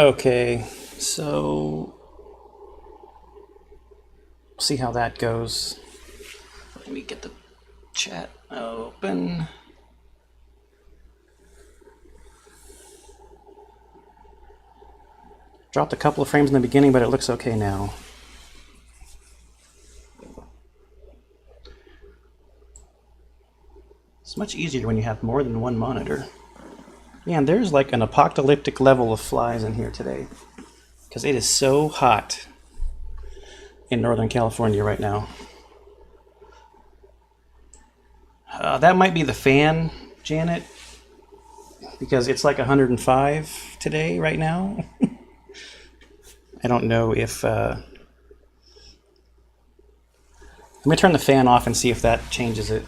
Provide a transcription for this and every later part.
Okay, so see how that goes. Let me get the chat open. Dropped a couple of frames in the beginning, but it looks okay now. It's much easier when you have more than one monitor. Man, there's like an apocalyptic level of flies in here today, because it is so hot in Northern California right now. That might be the fan, Janet, because it's like 105 today right now. I don't know if... Let me turn the fan off and see if that changes it.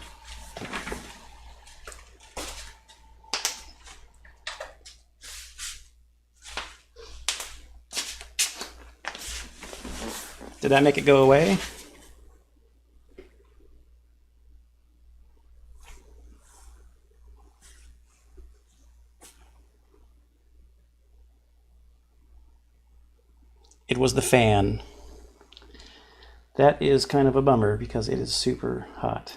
Did that make it go away? It was the fan. That is kind of a bummer because it is super hot.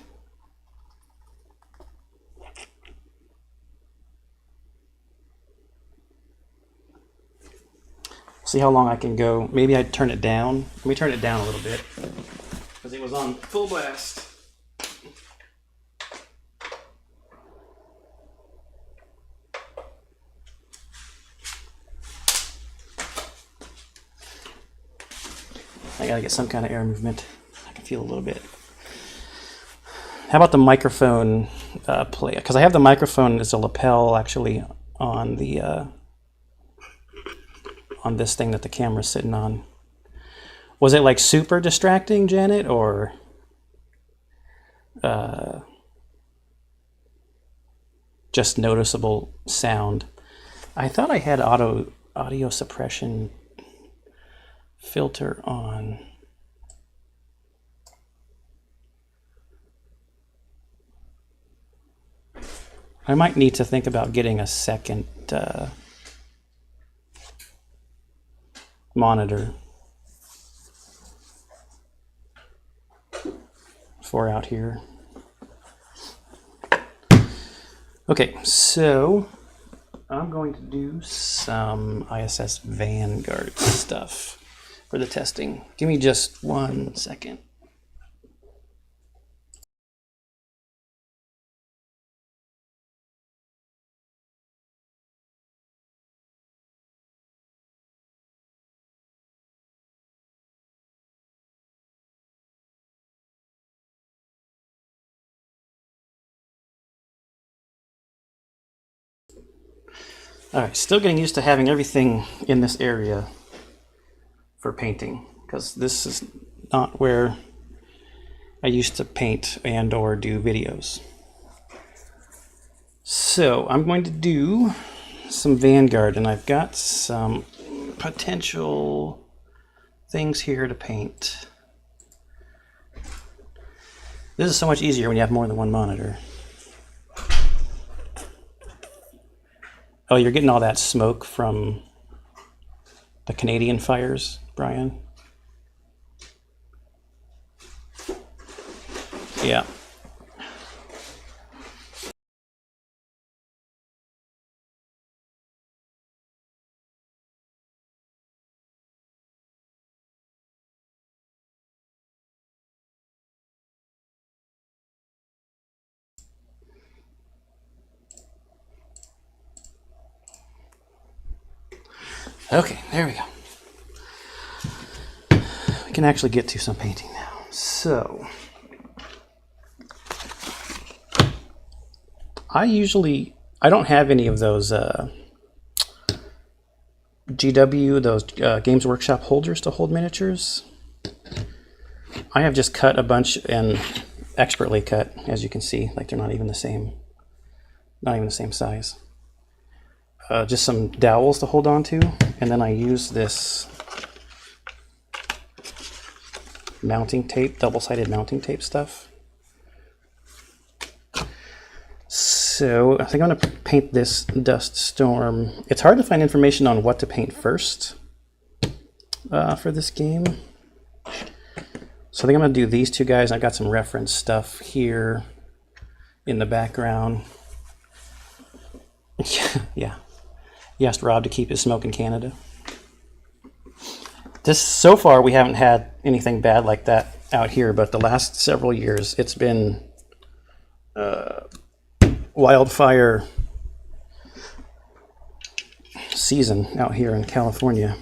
See how long I can go. Maybe I'd turn it down. Let me turn it down a little bit because it was on full blast. I gotta get some kind of air movement. I can feel a little bit. How about the microphone play? Because I have the microphone as a lapel actually on the on this thing that the camera's sitting on. Was it like super distracting, Janet, or just noticeable sound? I thought I had audio suppression filter on. I might need to think about getting a second monitor for out here. Okay, so I'm going to do some ISS Vanguard stuff for the testing. Give me just 1 second. All right, still getting used to having everything in this area for painting, because this is not where I used to paint and or do videos. So I'm going to do some Vanguard, and I've got some potential things here to paint. This is so much easier when you have more than one monitor. Oh, you're getting all that smoke from the Canadian fires, Brian? Yeah. Okay, there we go. We can actually get to some painting now. So, I don't have any of those GW, those Games Workshop holders to hold miniatures. I have just cut a bunch and expertly cut, as you can see, like they're not even the same size. Just some dowels to hold on to, and then I use this mounting tape, double-sided mounting tape stuff. So I think I'm going to paint this Dust Storm. It's hard to find information on what to paint first for this game. So I think I'm going to do these two guys. I've got some reference stuff here in the background. Yeah. You asked Rob to keep his smoke in Canada. So far, we haven't had anything bad like that out here, but the last several years, it's been wildfire season out here in California.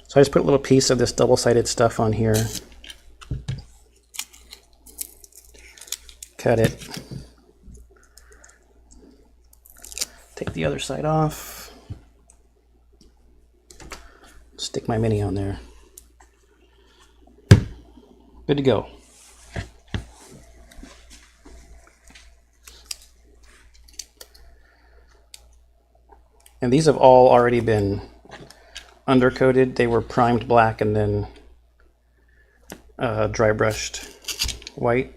So I just put a little piece of this double-sided stuff on here. Cut it. Take the other side off. Stick my mini on there. Good to go. And these have all already been undercoated. They were primed black and then dry brushed white.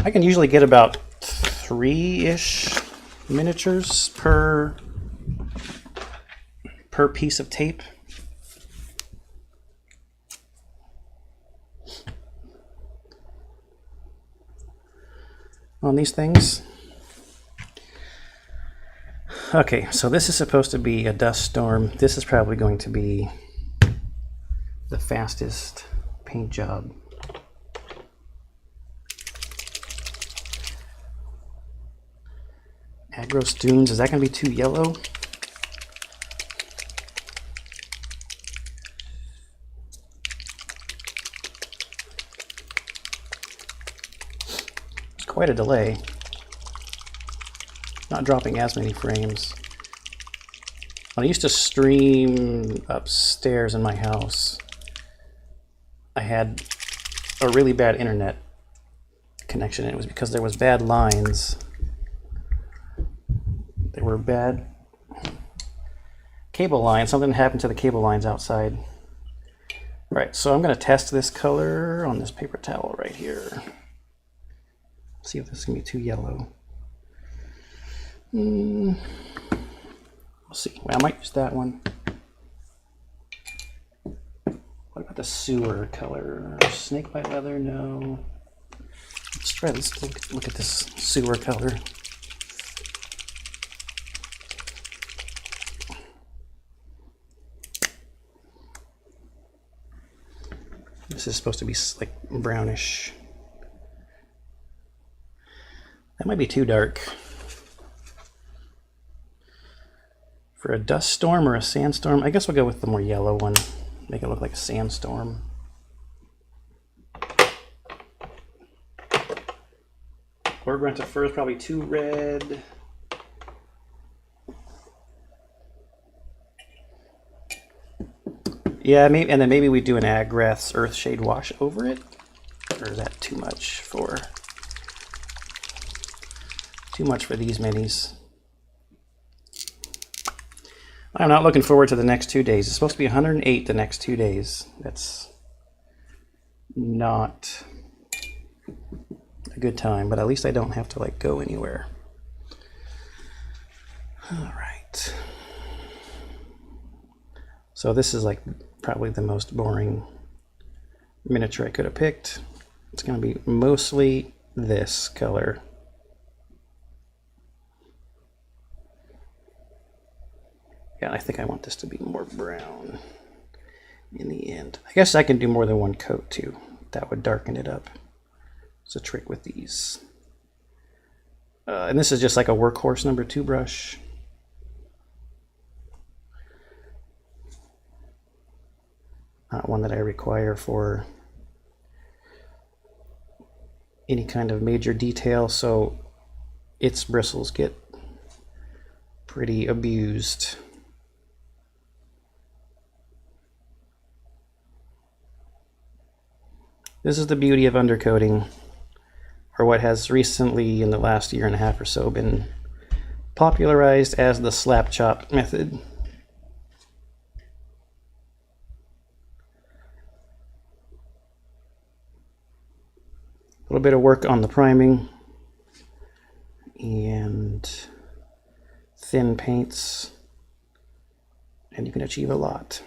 I can usually get about 3-ish miniatures per piece of tape. On these things. Okay, so this is supposed to be a Dust Storm. This is probably going to be the fastest paint job. Agros Dunes, is that going to be too yellow? It's quite a delay. Not dropping as many frames. When I used to stream upstairs in my house, I had a really bad internet connection. It was because there was bad lines. There were bad cable lines. Something happened to the cable lines outside. Right, so I'm going to test this color on this paper towel right here. See if this is going to be too yellow. We'll see. Well, I might use that one. What about the sewer color? Snakebite leather? No. Let's look at this sewer color. This is supposed to be like brownish. That might be too dark. For a dust storm or a sandstorm, I guess we'll go with the more yellow one. Make it look like a sandstorm. Orgrimmar fur is probably too red. Yeah, maybe, and then maybe we do an Agrath's Earthshade wash over it. Or is that too much for these minis? I'm not looking forward to the next 2 days. It's supposed to be 108 the next 2 days. That's not a good time, but at least I don't have to like go anywhere. All right. So this is like probably the most boring miniature I could have picked. It's going to be mostly this color. Yeah, I think I want this to be more brown in the end. I guess I can do more than one coat too. That would darken it up. It's a trick with these. And this is just like a workhorse number 2 brush. Not one that I require for any kind of major detail, so its bristles get pretty abused. This is the beauty of undercoating, or what has recently, in the last year and a half or so, been popularized as the slap chop method. little bit of work on the priming and thin paints, and you can achieve a lot.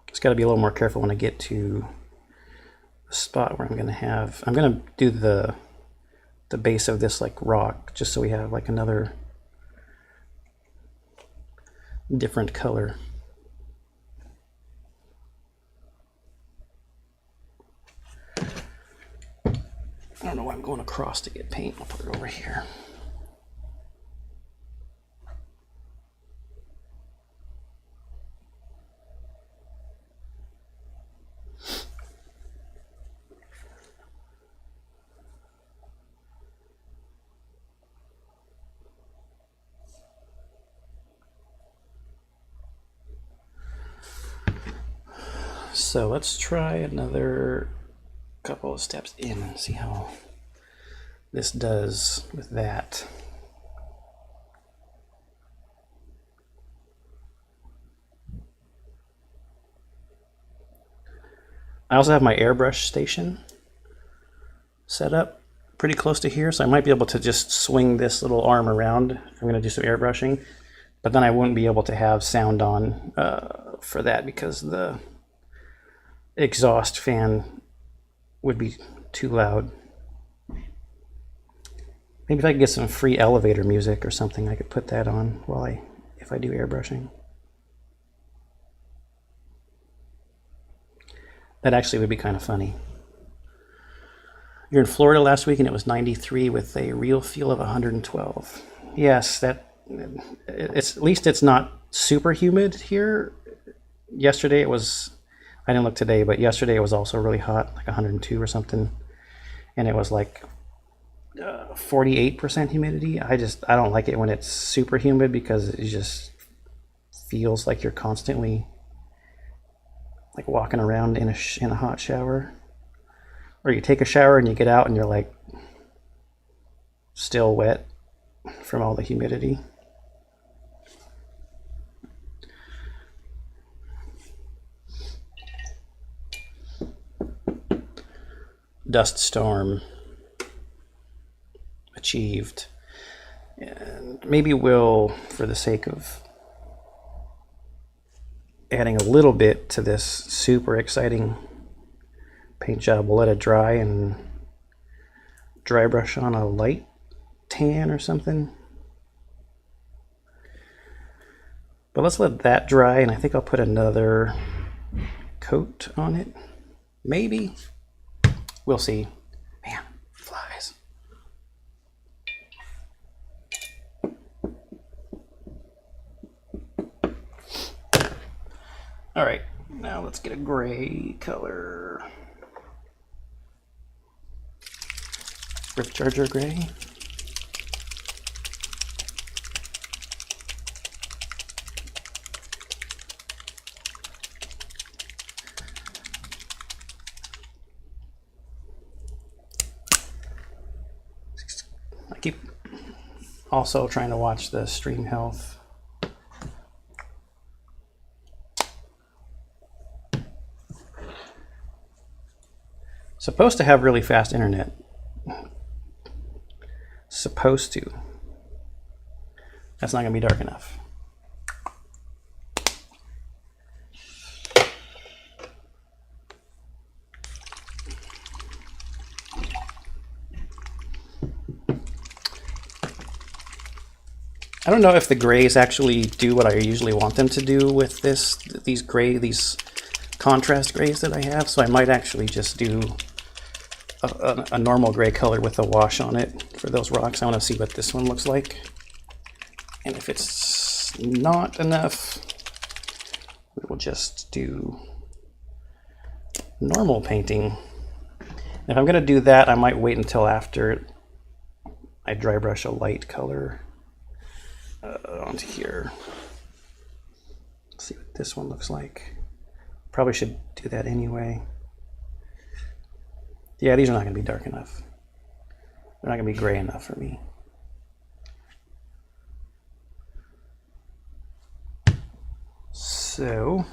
Just got to be a little more careful when I get to a spot where I'm going to do the base of this like rock, just so we have like another different color. I don't know why I'm going across to get paint. I'll put it over here. So let's try another couple of steps in and see how this does with that. I also have my airbrush station set up pretty close to here, so I might be able to just swing this little arm around if I'm going to do some airbrushing, but then I wouldn't be able to have sound on for that because the exhaust fan would be too loud. Maybe if I could get some free elevator music or something, I could put that on while if I do airbrushing. That actually would be kind of funny. You're in Florida last week and it was 93 with a real feel of 112. Yes, at least it's not super humid here. Yesterday it was, I didn't look today, but yesterday it was also really hot, like 102 or something. And it was like 48% humidity. I don't like it when it's super humid because it just feels like you're constantly like walking around in a hot shower. Or you take a shower and you get out and you're like still wet from all the humidity. Dust storm achieved. And maybe we'll, for the sake of adding a little bit to this super exciting paint job, we'll let it dry and dry brush on a light tan or something. But let's let that dry, and I think I'll put another coat on it. Maybe. We'll see. Man, flies. All right, now let's get a gray color. Ripcharger gray. I keep also trying to watch the stream health. Supposed to have really fast internet. Supposed to. That's not going to be dark enough. I don't know if the grays actually do what I usually want them to do with these contrast grays that I have, so I might actually just do a normal gray color with a wash on it for those rocks. I want to see what this one looks like, and if it's not enough, we will just do normal painting. If I'm going to do that, I might wait until after I dry brush a light color onto here. Let's see what this one looks like. Probably should do that anyway. Yeah, these are not going to be dark enough. They're not going to be gray enough for me. So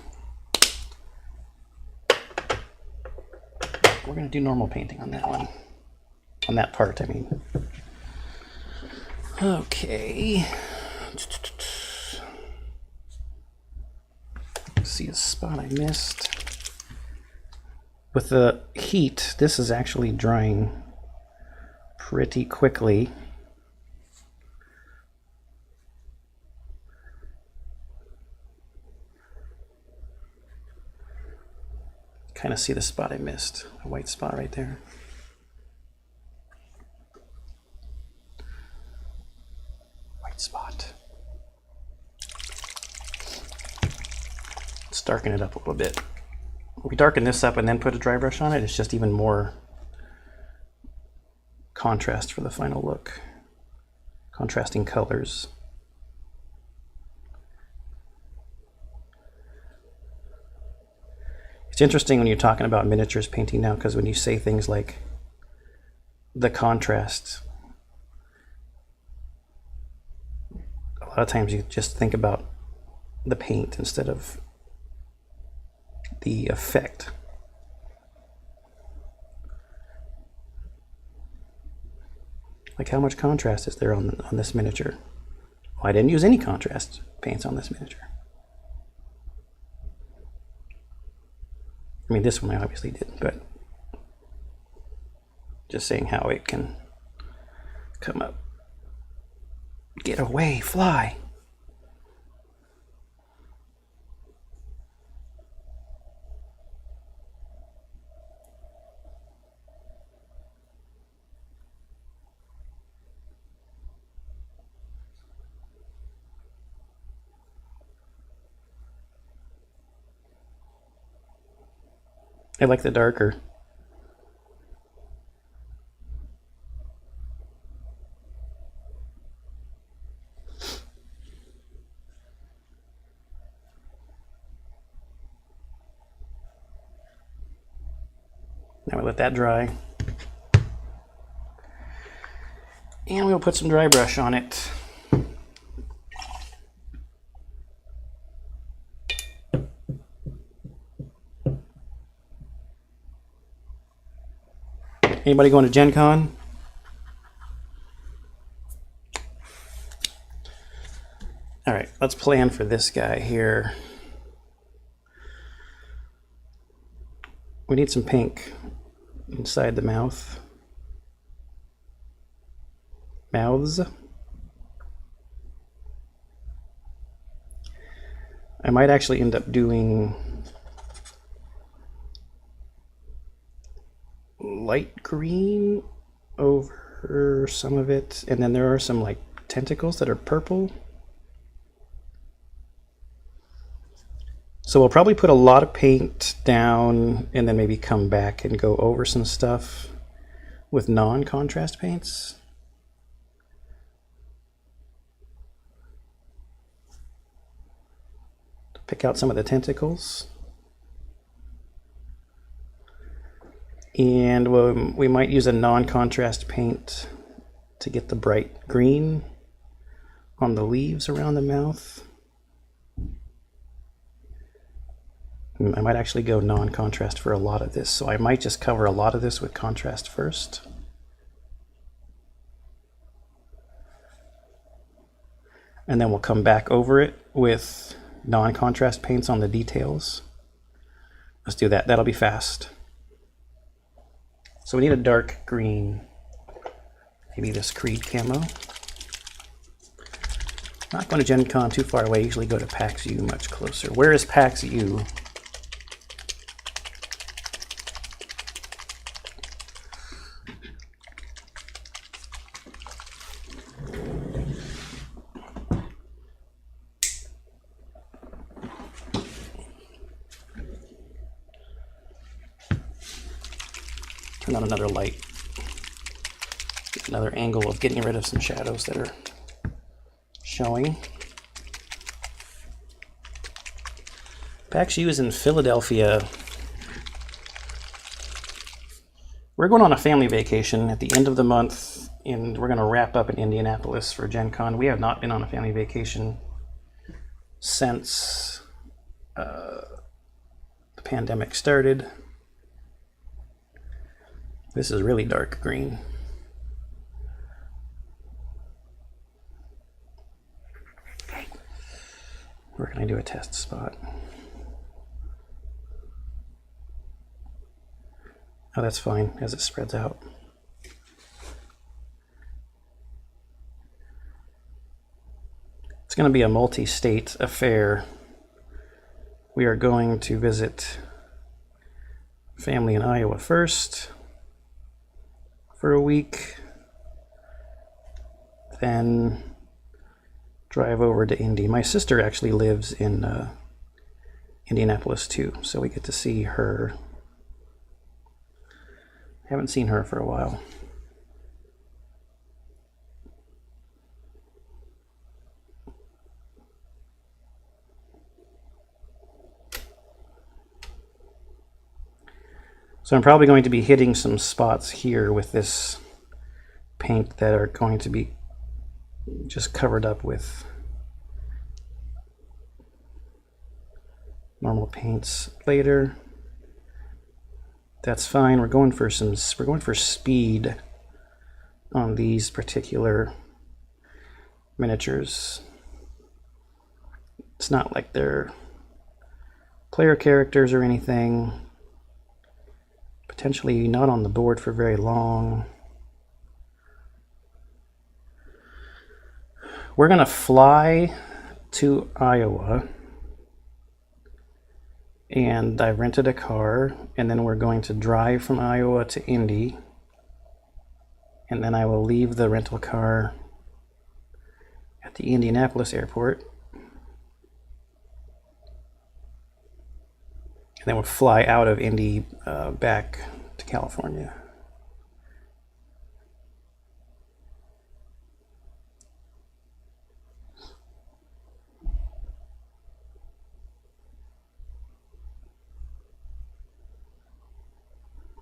we're going to do normal painting on that one. On that part, I mean. Okay. See a spot I missed. With the heat, this is actually drying pretty quickly. Kind of see the spot I missed, a white spot right there. White spot. Let's darken it up a little bit. If we darken this up and then put a dry brush on it, it's just even more contrast for the final look. Contrasting colors. It's interesting when you're talking about miniatures painting now, because when you say things like the contrast, a lot of times you just think about the paint instead of the effect. Like, how much contrast is there on this miniature? Well, I didn't use any contrast paints on this miniature. I mean, this one I obviously didn't, but just saying how it can come up. Get away, fly. I like the darker. Now we let that dry. And we'll put some dry brush on it. Anybody going to Gen Con? All right, let's plan for this guy here. We need some pink inside the mouths. I might actually end up doing light green over some of it, and then there are some like tentacles that are purple. So we'll probably put a lot of paint down and then maybe come back and go over some stuff with non-contrast paints. To pick out some of the tentacles. And we might use a non-contrast paint to get the bright green on the leaves around the mouth. I might actually go non-contrast for a lot of this, so I might just cover a lot of this with contrast first. And then we'll come back over it with non-contrast paints on the details. Let's do that. That'll be fast. So we need a dark green, maybe this Creed camo. Not going to Gen Con too far away, usually go to PAX U much closer. Where is PAX U? Turn on another light. Get another angle of getting rid of some shadows that are showing. PAX U is in Philadelphia. We're going on a family vacation at the end of the month, and we're going to wrap up in Indianapolis for Gen Con. We have not been on a family vacation since the pandemic started. This is really dark green. Where can I do a test spot? Oh, that's fine as it spreads out. It's going to be a multi-state affair. We are going to visit family in Iowa first for a week, then drive over to Indy. My sister actually lives in Indianapolis too, so we get to see her. Haven't seen her for a while. So I'm probably going to be hitting some spots here with this paint that are going to be just covered up with normal paints later. That's fine. We're going for speed on these particular miniatures. It's not like they're player characters or anything. Potentially not on the board for very long. We're gonna fly to Iowa, and I rented a car, and then we're going to drive from Iowa to Indy, and then I will leave the rental car at the Indianapolis airport, and then we'll fly out of Indy back to California.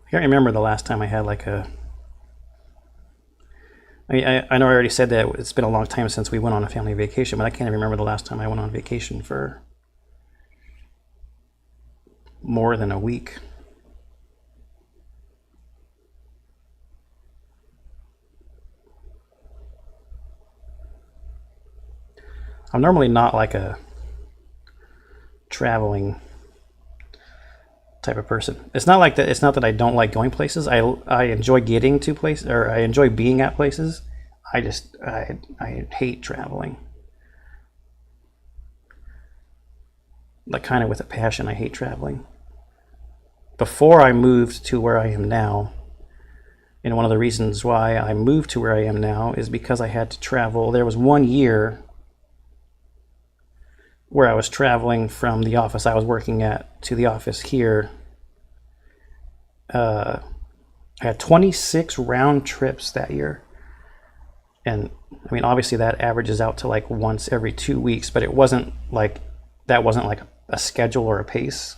I can't remember the last time I had like a... I know I already said that it's been a long time since we went on a family vacation, but I can't even remember the last time I went on vacation for more than a week. I'm normally not like a traveling type of person. It's not like that. It's not that I don't like going places. I enjoy getting to places, or I enjoy being at places. I hate traveling. Like kind of with a passion, I hate traveling. Before I moved to where I am now, and one of the reasons why I moved to where I am now is because I had to travel. There was 1 year where I was traveling from the office I was working at to the office here. I had 26 round trips that year. And I mean, obviously that averages out to like once every 2 weeks, but it wasn't like, that wasn't like a schedule or a pace.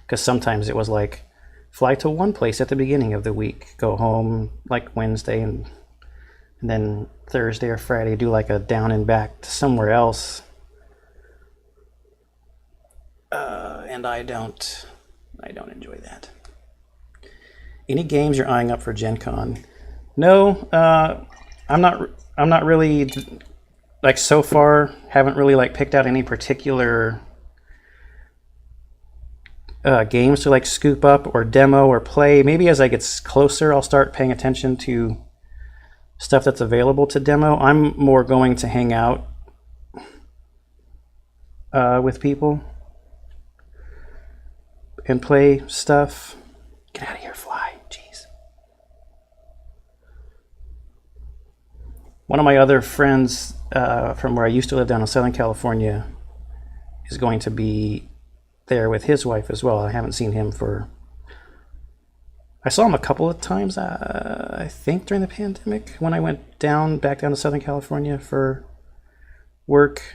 Because sometimes it was like, fly to one place at the beginning of the week, go home like Wednesday, and then Thursday or Friday do like a down and back to somewhere else. And I don't enjoy that. Any games you're eyeing up for Gen Con? No, I'm not really, like, so far haven't really like picked out any particular games to like scoop up or demo or play. Maybe as I get closer, I'll start paying attention to stuff that's available to demo. I'm more going to hang out with people and play stuff. Get out of here, fly. Jeez. One of my other friends from where I used to live down in Southern California is going to be there with his wife as well. I haven't seen him I saw him a couple of times, I think during the pandemic when I went back down to Southern California for work.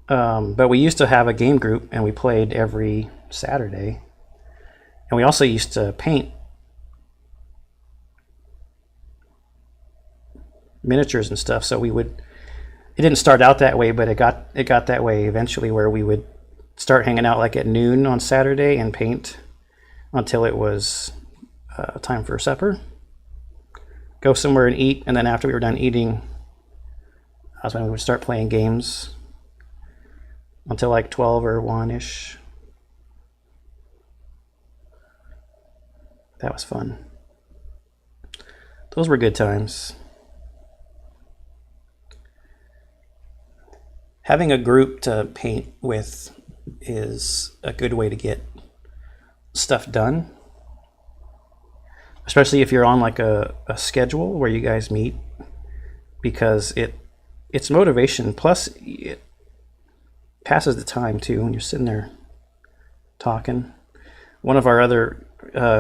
But we used to have a game group and we played every Saturday. And we also used to paint miniatures and stuff. So it didn't start out that way, but it got that way eventually, where we would start hanging out like at noon on Saturday and paint until it was time for supper, go somewhere and eat, and then after we were done eating, that's when we would start playing games until like 12 or 1-ish. That was fun. Those were good times. Having a group to paint with is a good way to get stuff done, especially if you're on like a schedule where you guys meet, because it's motivation, plus it passes the time too when you're sitting there talking. One of our other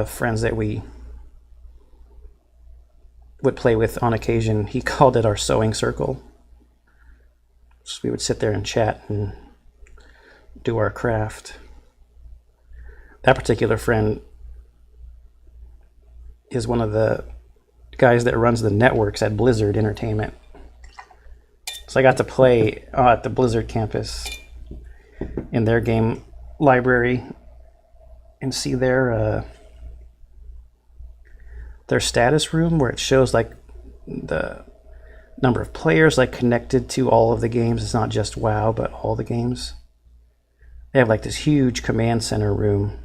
friends that we would play with on occasion, he called it our sewing circle. So we would sit there and chat and do our craft. That particular friend is one of the guys that runs the networks at Blizzard Entertainment. So I got to play at the Blizzard campus in their game library and see their status room, where it shows like the number of players like connected to all of the games. It's not just WoW, but all the games. They have like this huge command center room.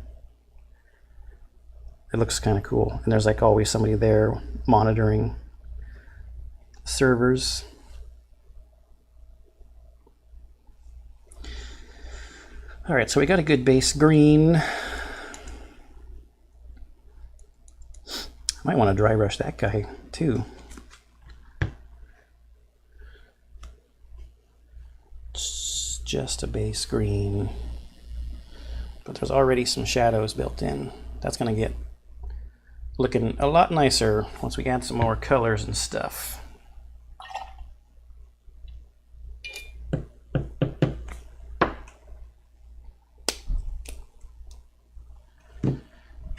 It looks kind of cool, and there's like always somebody there monitoring servers. All right, so we got a good base green. I might want to dry brush that guy too. It's just a base green, but there's already some shadows built in. That's going to get looking a lot nicer once we add some more colors and stuff.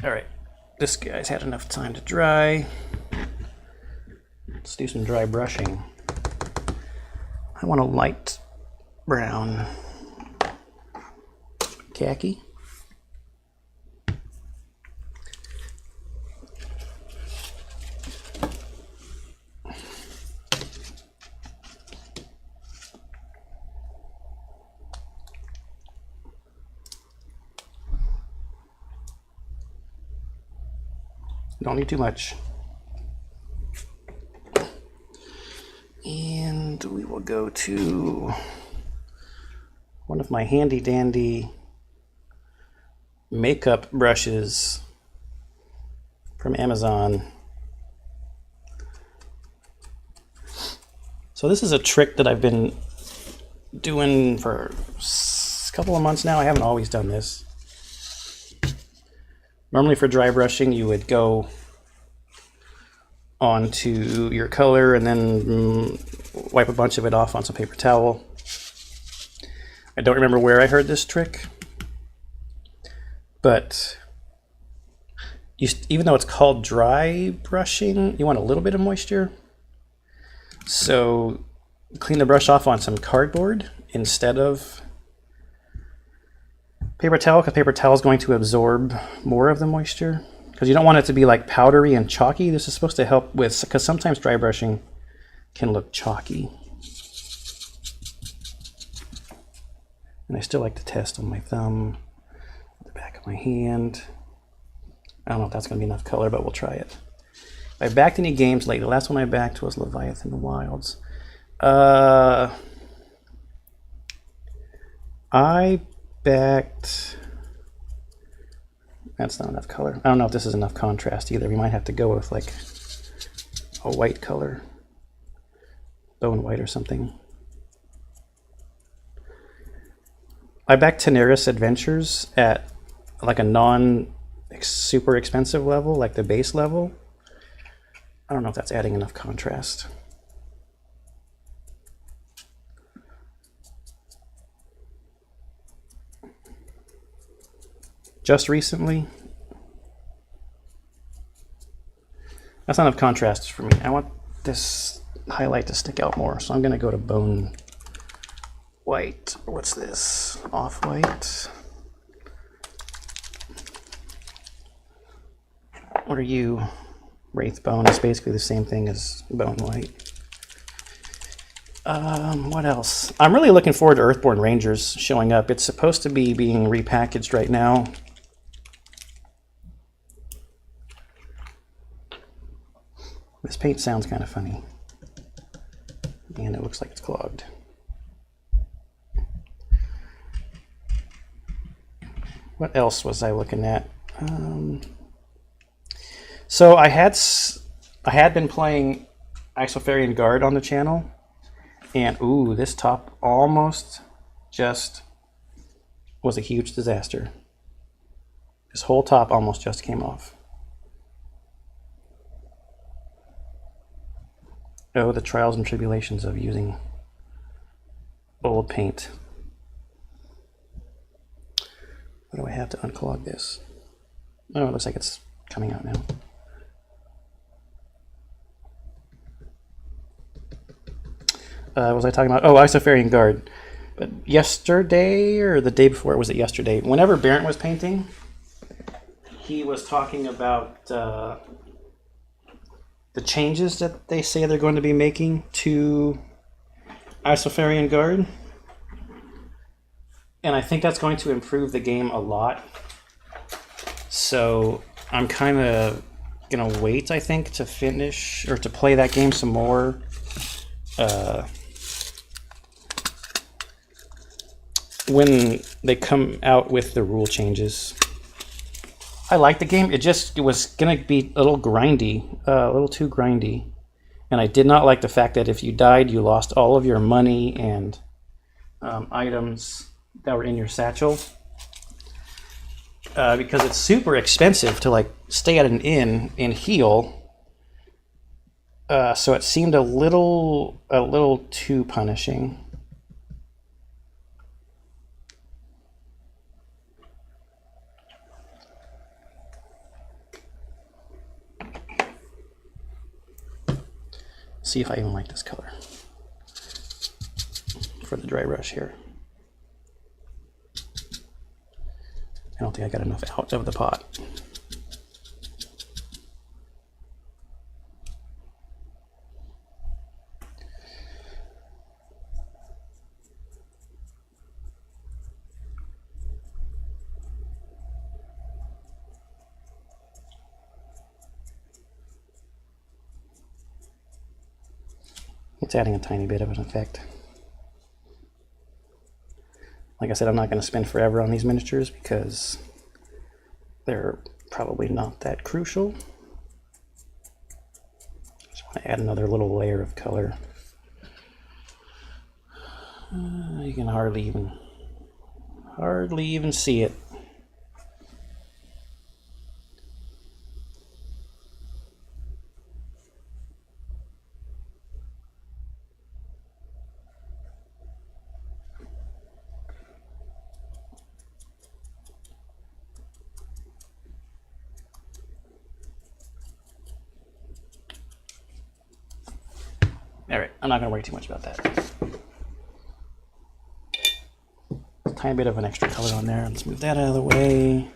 All right, this guy's had enough time to dry. Let's do some dry brushing. I want a light brown khaki. Don't need too much. And we will go to one of my handy dandy makeup brushes from Amazon. So this is a trick that I've been doing for a couple of months now. I haven't always done this. Normally for dry brushing, you would go onto your color and then wipe a bunch of it off on some paper towel. I don't remember where I heard this trick, but even though it's called dry brushing, you want a little bit of moisture. So clean the brush off on some cardboard instead of paper towel, because paper towel is going to absorb more of the moisture, because you don't want it to be like powdery and chalky. This is supposed to help with, because sometimes dry brushing can look chalky. And I still like to test on my thumb, the back of my hand. I don't know if that's going to be enough color, but we'll try it. If I backed any games lately, the last one I backed was Leviathan Wilds. I backed, that's not enough color. I don't know if this is enough contrast either. We might have to go with like a white color, bone white or something. I backed Teneris Adventures at like a non-super expensive level, like the base level. I don't know if that's adding enough contrast. Just recently. That's not enough contrast for me. I want this highlight to stick out more, so I'm going to go to bone white. What's this? Off-white. What are you? Wraith Bone is basically the same thing as Bone White. What else? I'm really looking forward to Earthborn Rangers showing up. It's supposed to be being repackaged right now. This paint sounds kind of funny. And it looks like it's clogged. What else was I looking at? So I had been playing Isofarian Guard on the channel. And ooh, this top almost just was a huge disaster. This whole top almost just came off. Oh, the trials and tribulations of using old paint. What do I have to unclog this? Oh, it looks like it's coming out now. Was I talking about? Oh, Isofarian Guard. But yesterday, or the day before, was it yesterday? Whenever Barrett was painting, he was talking about the changes that they say they're going to be making to Isofarian Guard. And I think that's going to improve the game a lot. So I'm kind of going to wait, I think, to finish or to play that game some more. When they come out with the rule changes. I like the game. It was going to be a little grindy, a little too grindy. And I did not like the fact that if you died, you lost all of your money and items that were in your satchel. Because it's super expensive to like stay at an inn and heal. So it seemed a little too punishing. See if I even like this color for the dry brush here. I don't think I got enough out of the pot. It's adding a tiny bit of an effect. Like I said, I'm not going to spend forever on these miniatures because they're probably not that crucial. Just want to add another little layer of color. You can hardly even see it. Alright, I'm not going to worry too much about that. A tiny bit of an extra color on there. Let's move that out of the way.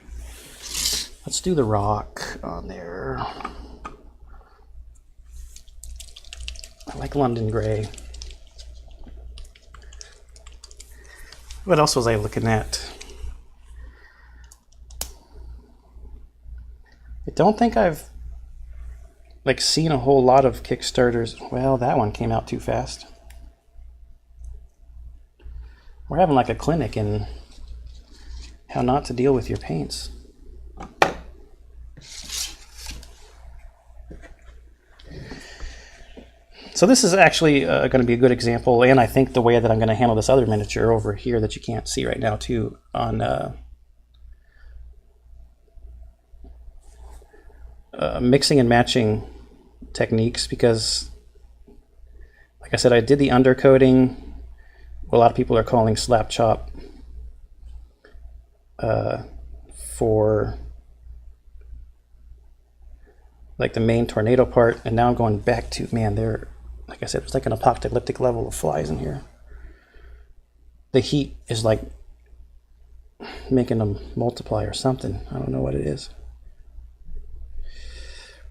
Let's do the rock on there. I like London Gray. What else was I looking at? I don't think I've seen a whole lot of Kickstarters. Well, that one came out too fast. We're having like a clinic in how not to deal with your paints. So this is actually going to be a good example, and I think the way that I'm going to handle this other miniature over here that you can't see right now too on mixing and matching techniques, because like I said, I did the undercoating. A lot of people are calling slap chop for like the main tornado part, and now I'm going back to, man, there, like I said, it's like an apocalyptic level of flies in here. The heat is like making them multiply or something. I don't know what it is.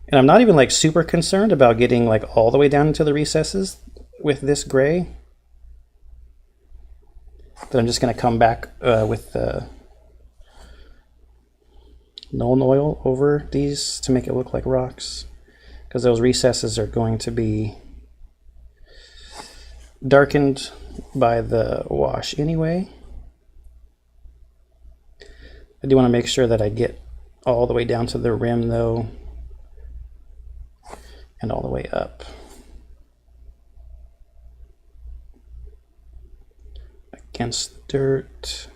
And I'm not even like super concerned about getting like all the way down into the recesses with this gray. But I'm just going to come back with the Nuln Oil over these to make it look like rocks, because those recesses are going to be darkened by the wash anyway. I do want to make sure that I get all the way down to the rim though, and all the way up. Against dirt.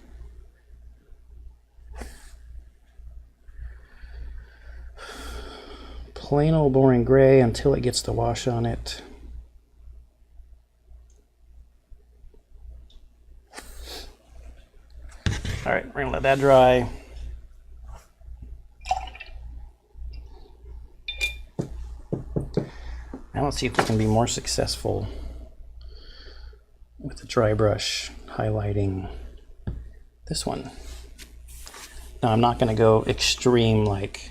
Plain old boring gray until it gets the wash on it. All right, we're gonna let that dry. Now let's see if we can be more successful with the dry brush highlighting this one. Now I'm not going to go extreme like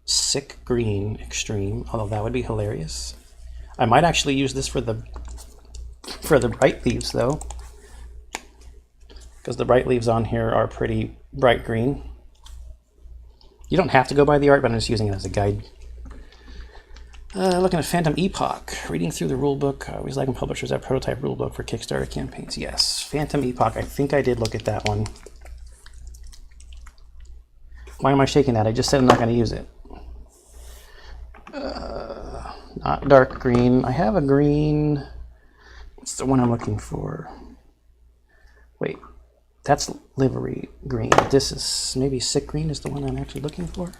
sick green extreme, although that would be hilarious. I might actually use this for the bright leaves though, because the bright leaves on here are pretty bright green. You don't have to go by the art, but I'm just using it as a guide. Looking at Phantom Epoch, reading through the rulebook. I always like when publishers have prototype rulebook for Kickstarter campaigns. Yes, Phantom Epoch. I think I did look at that one. Why am I shaking that? I just said I'm not going to use it. Not dark green. I have a green. It's the one I'm looking for. Wait, that's livery green. This is maybe sick green is the one I'm actually looking for.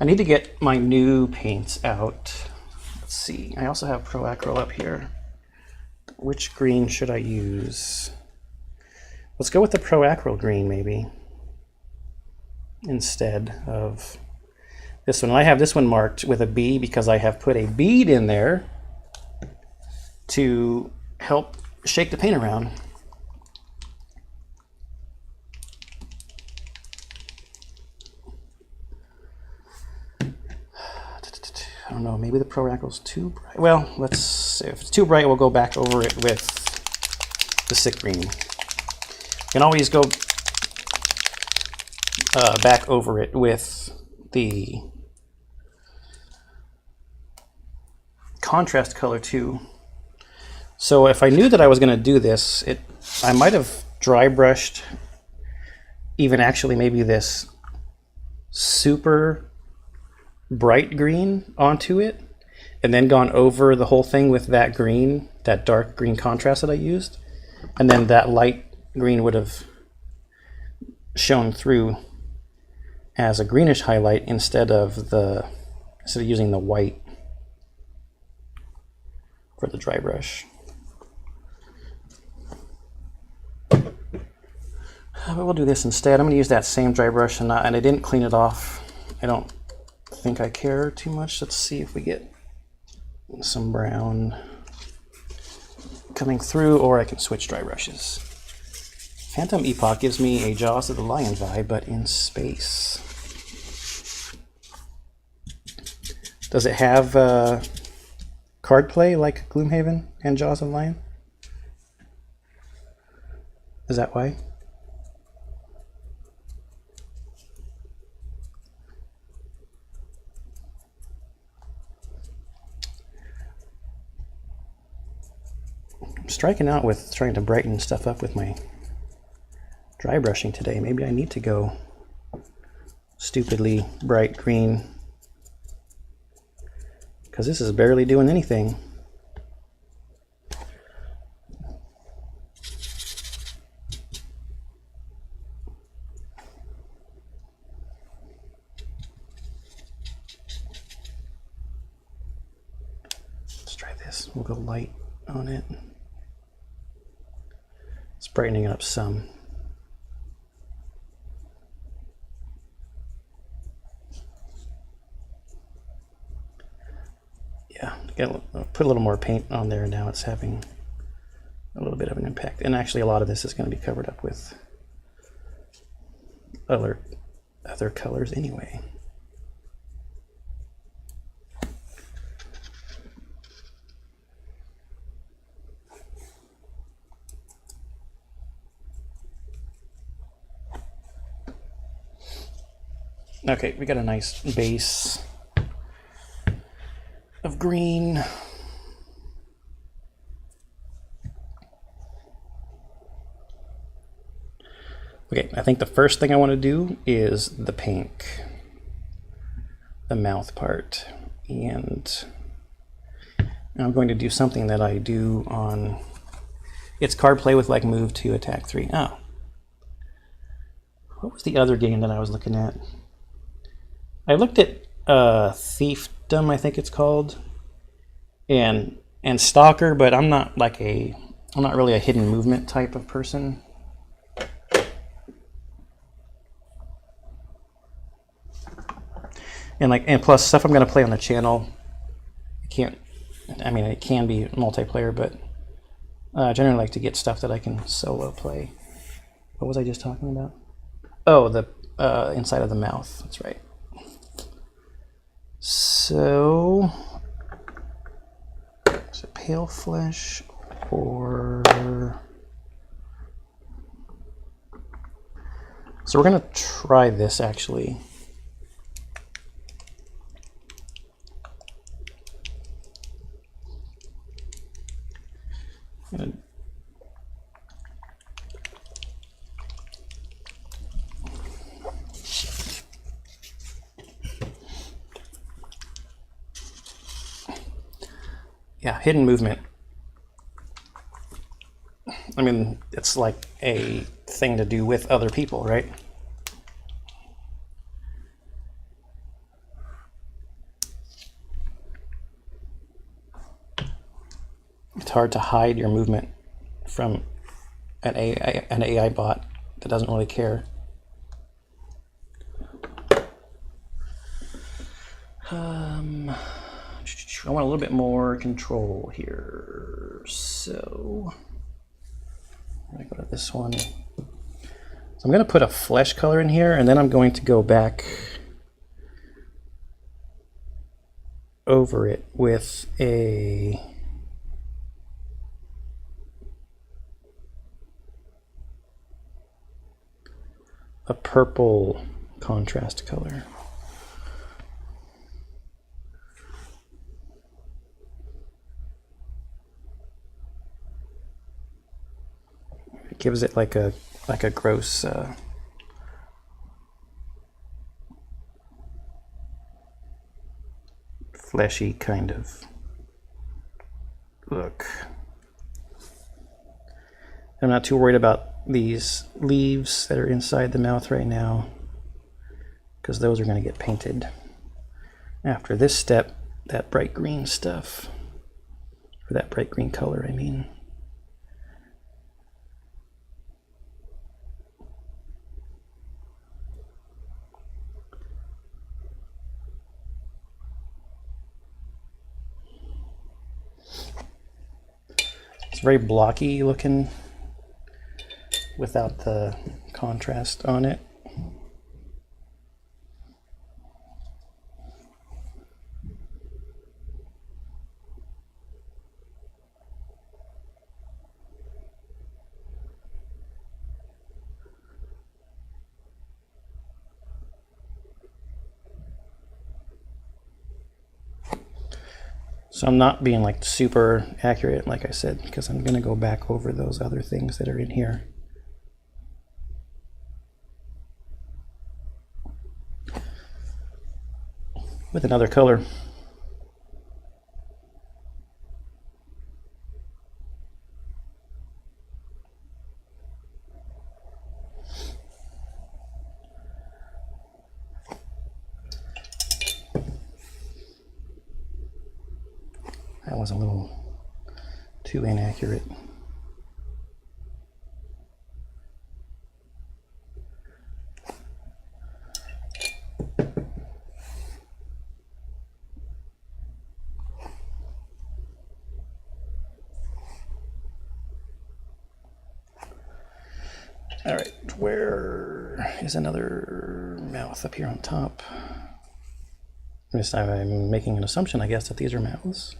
I need to get my new paints out. Let's see. I also have Pro Acryl up here. Which green should I use? Let's go with the Pro Acryl green maybe, instead of this one. I have this one marked with a B because I have put a bead in there to help shake the paint around. I don't know, maybe the Pro Acryl's too bright. Well, let's see. If it's too bright, we'll go back over it with the sick green. You can always go back over it with the contrast color too. So if I knew that I was going to do this, I might have dry brushed even actually maybe this super bright green onto it, and then gone over the whole thing with that green, that dark green contrast that I used, and then that light green would have shown through as a greenish highlight instead of using the white for the dry brush. But we'll do this instead. I'm going to use that same dry brush, and I didn't clean it off. I don't think I care too much. Let's see if we get some brown coming through, or I can switch dry brushes. Phantom Epoch gives me a Jaws of the Lion vibe, but in space. Does it have card play like Gloomhaven and Jaws of the Lion? Is that why? Striking out with trying to brighten stuff up with my dry brushing today. Maybe I need to go stupidly bright green, because this is barely doing anything. Let's try this. We'll go light on it. Brightening it up some. Yeah, put a little more paint on there, and now it's having a little bit of an impact. And actually a lot of this is going to be covered up with other colors anyway. Okay, we got a nice base of green. Okay, I think the first thing I want to do is the pink, the mouth part, and I'm going to do something that I do on, it's card play with like move 2, attack 3. Oh, what was the other game that I was looking at? I looked at Thiefdom, I think it's called, and Stalker, but I'm not really a hidden movement type of person. And plus stuff I'm gonna play on the channel, it can be multiplayer, but I generally like to get stuff that I can solo play. What was I just talking about? Oh, the inside of the mouth, that's right. So, is it pale flesh or... So we're gonna try this actually. Yeah, hidden movement. I mean, it's like a thing to do with other people, right? It's hard to hide your movement from an AI bot that doesn't really care. I want a little bit more control here, so I'm gonna go to this one. So I'm gonna put a flesh color in here, and then I'm going to go back over it with a purple contrast color. It gives it like a gross fleshy kind of look. I'm not too worried about these leaves that are inside the mouth right now, because those are going to get painted after this step, that bright green stuff, or that bright green color, I mean. It's very blocky looking without the contrast on it. So I'm not being like super accurate, like I said, because I'm going to go back over those other things that are in here. With another color. That was a little too inaccurate. All right, where there is another mouth up here on top. I'm making an assumption, I guess, that these are mouths.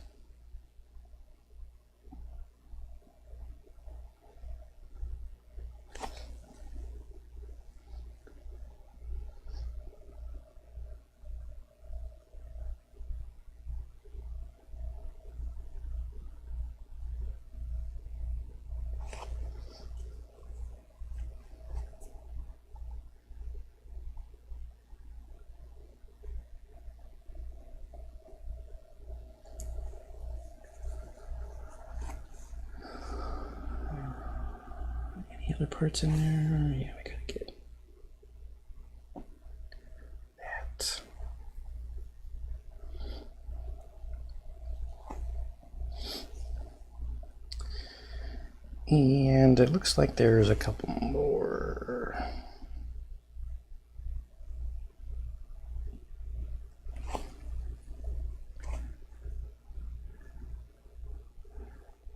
Other parts in there? Yeah, we gotta get that. And it looks like there's a couple more.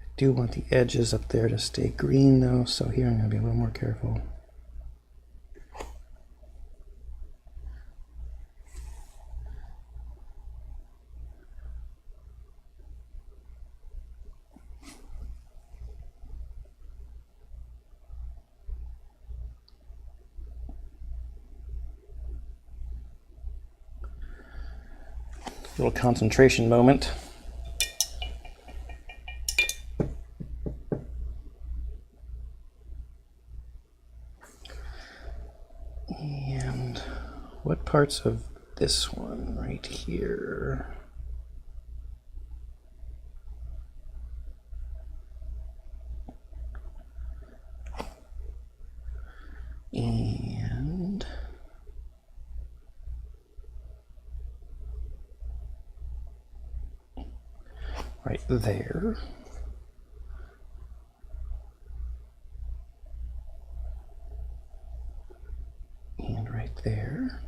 I do want the edges up there to stay green though, so here I'm going to be a little more careful. Little concentration moment. And what parts of this one right here? And right there. And right there.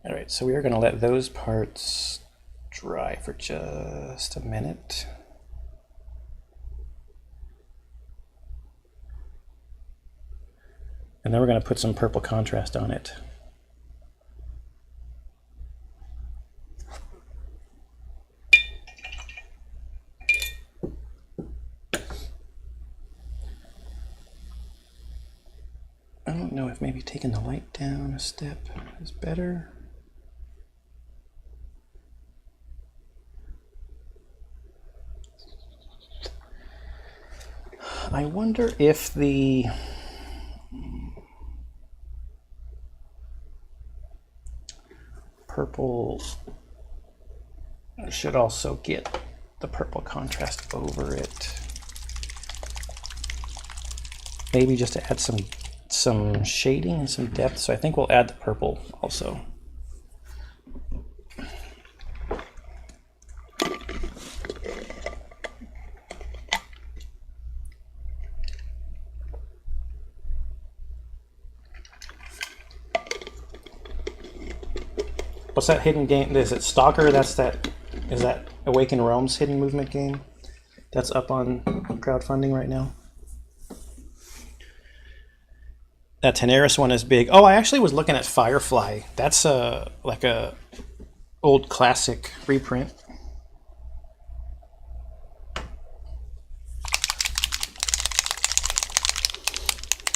All right, so we are going to let those parts dry for just a minute. And then we're going to put some purple contrast on it. I don't know if maybe taking the light down a step is better. I wonder if the purple should also get the purple contrast over it. Maybe just to add some shading and some depth. So I think we'll add the purple also. What's that hidden game? Is it Stalker? Is that Awaken Realms hidden movement game? That's up on crowdfunding right now. That Tenaris one is big. Oh, I actually was looking at Firefly. That's like a old classic reprint.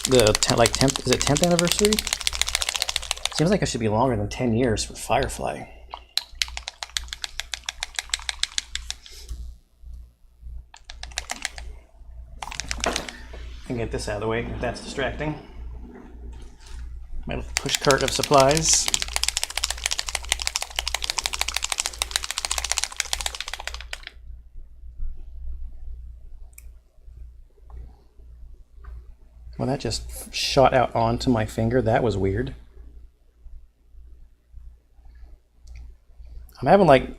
The 10th, is it 10th anniversary? Seems like it should be longer than 10 years for Firefly. And get this out of the way if that's distracting. My little push cart of supplies. Well, that just shot out onto my finger. That was weird. I'm having like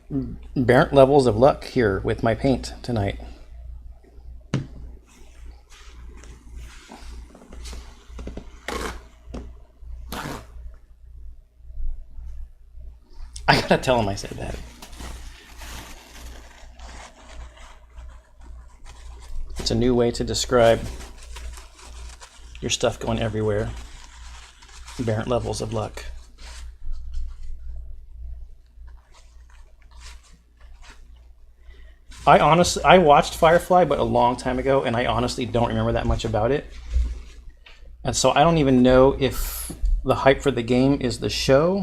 aberrant levels of luck here with my paint tonight. I gotta tell him I said that. It's a new way to describe your stuff going everywhere. Aberrant levels of luck. I watched Firefly, but a long time ago, and I honestly don't remember that much about it. And so I don't even know if the hype for the game is the show,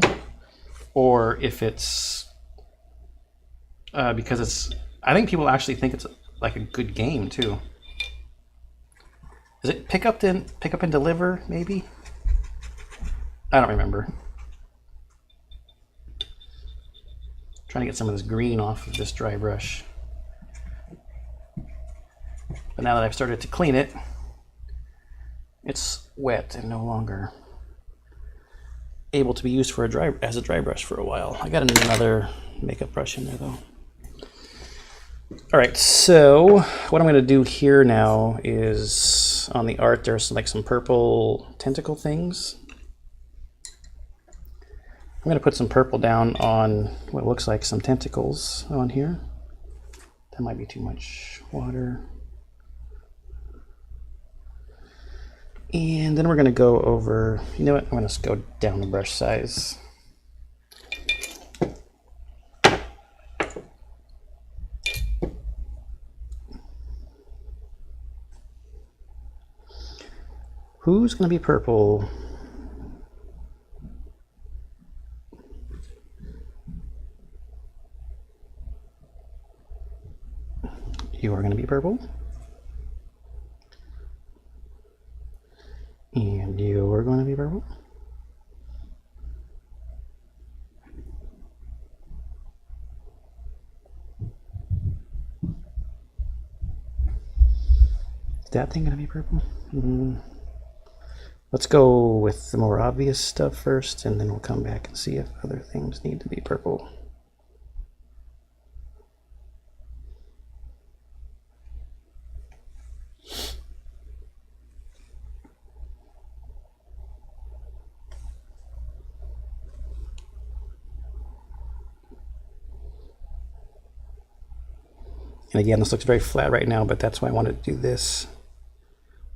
or if it's because it's. I think people actually think it's like a good game too. Is it pick up and deliver? Maybe. I don't remember. Trying to get some of this green off of this dry brush. But now that I've started to clean it, it's wet and no longer able to be used for as a dry brush for a while. I got another makeup brush in there though. All right, so what I'm going to do here now is on the art there's like some purple tentacle things. I'm going to put some purple down on what looks like some tentacles on here. That might be too much water. And then we're going to go over, you know what, I'm going to go down the brush size. Who's going to be purple? You are going to be purple. And you are going to be purple. Is that thing going to be purple? Let's go with the more obvious stuff first, and then we'll come back and see if other things need to be purple. And again, this looks very flat right now, but that's why I wanted to do this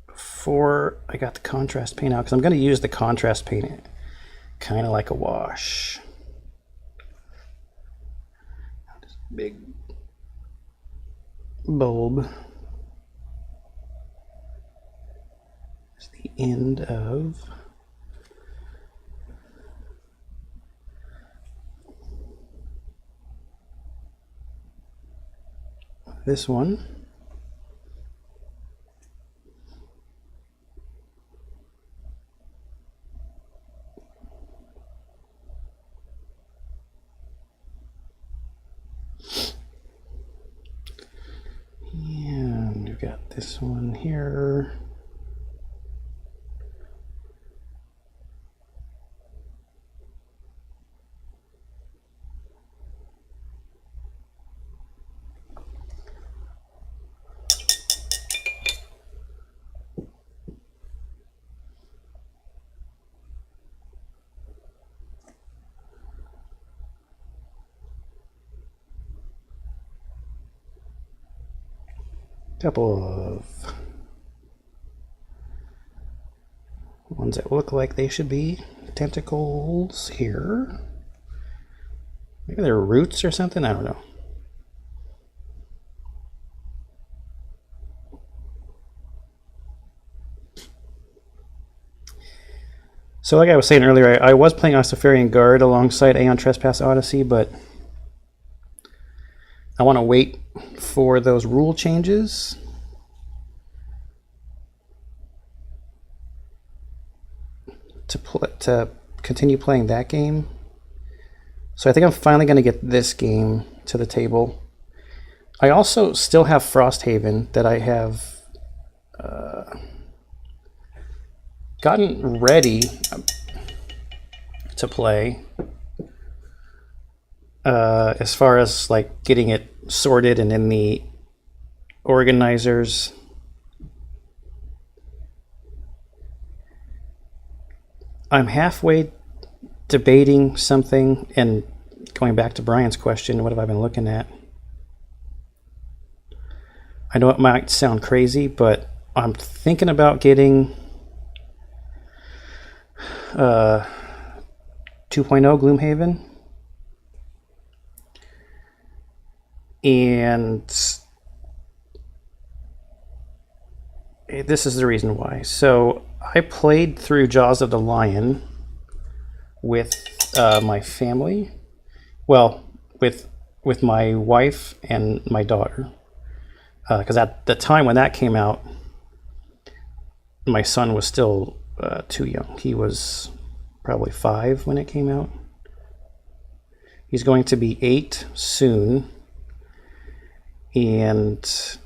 before I got the contrast paint out, because I'm going to use the contrast paint kind of like a wash. This big bulb is the end of this one. And we've got this one here. Couple of ones that look like they should be tentacles here. Maybe they're roots or something, I don't know. So like I was saying earlier, I was playing Ostafarian Guard alongside Aeon Trespass Odyssey, but I want to wait for those rule changes. To continue playing that game. So I think I'm finally going to get this game to the table. I also still have Frosthaven that I have gotten ready to play. As far as like getting it sorted and in the organizers. I'm halfway debating something and going back to Brian's question, what have I been looking at? I know it might sound crazy, but I'm thinking about getting 2.0 Gloomhaven. And this is the reason why. So I played through Jaws of the Lion with my family. Well, with my wife and my daughter. Because at the time when that came out, my son was still too young. He was probably 5 when it came out. He's going to be 8 soon. And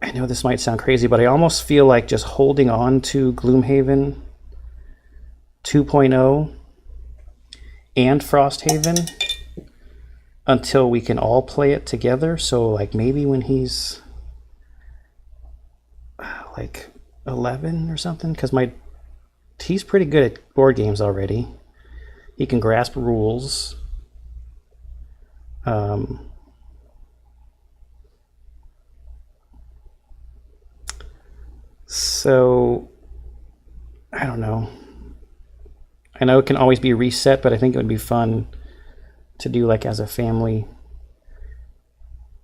I know this might sound crazy, but I almost feel like just holding on to Gloomhaven 2.0 and Frosthaven until we can all play it together. So like maybe when he's like 11 or something, because he's pretty good at board games already. He can grasp rules. So I don't know. I know it can always be reset, but I think it would be fun to do like as a family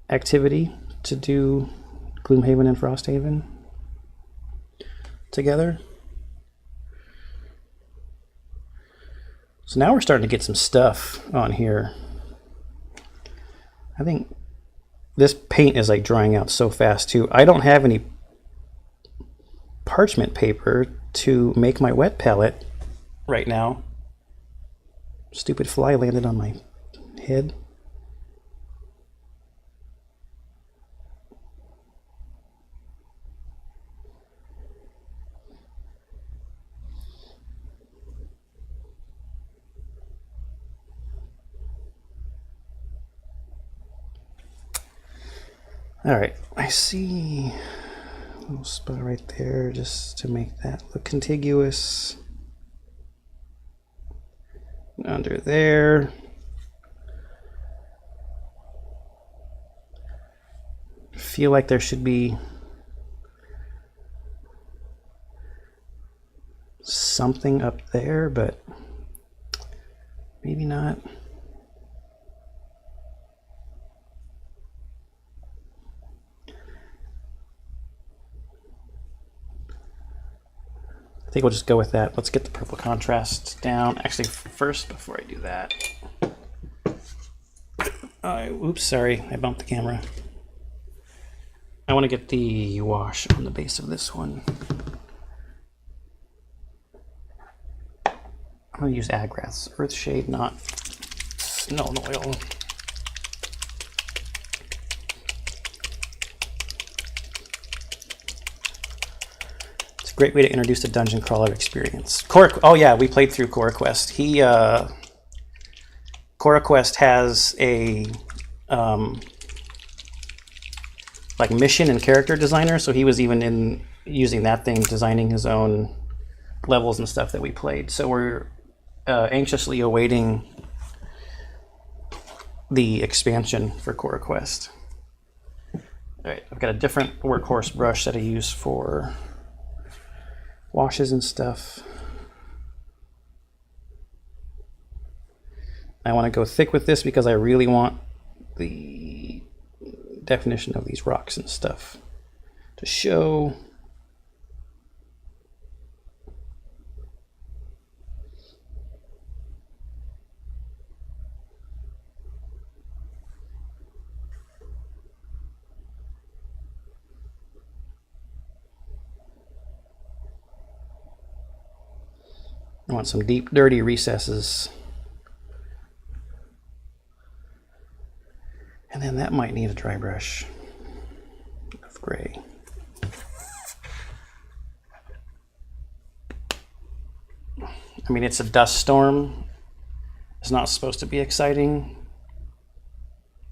activity to do Gloomhaven and Frosthaven together. So now we're starting to get some stuff on here. I think this paint is like drying out so fast too. I don't have any parchment paper to make my wet palette right now. Stupid fly landed on my head. All right, I see a little spot right there just to make that look contiguous. Under there. Feel like there should be something up there, but maybe not. I think we'll just go with that. Let's get the purple contrast down. Actually, first, before I do that, oops, sorry, I bumped the camera. I want to get the wash on the base of this one. I'm going to use Agrath's Earthshade, not Snow Oil. Great way to introduce the dungeon crawler experience. Oh yeah, we played through CoraQuest. CoraQuest has a like mission and character designer, so he was even using that thing, designing his own levels and stuff that we played. So we're anxiously awaiting the expansion for CoraQuest. All right, I've got a different workhorse brush that I use for washes and stuff. I want to go thick with this because I really want the definition of these rocks and stuff to show. I want some deep, dirty recesses. And then that might need a dry brush of gray. I mean, it's a dust storm. It's not supposed to be exciting,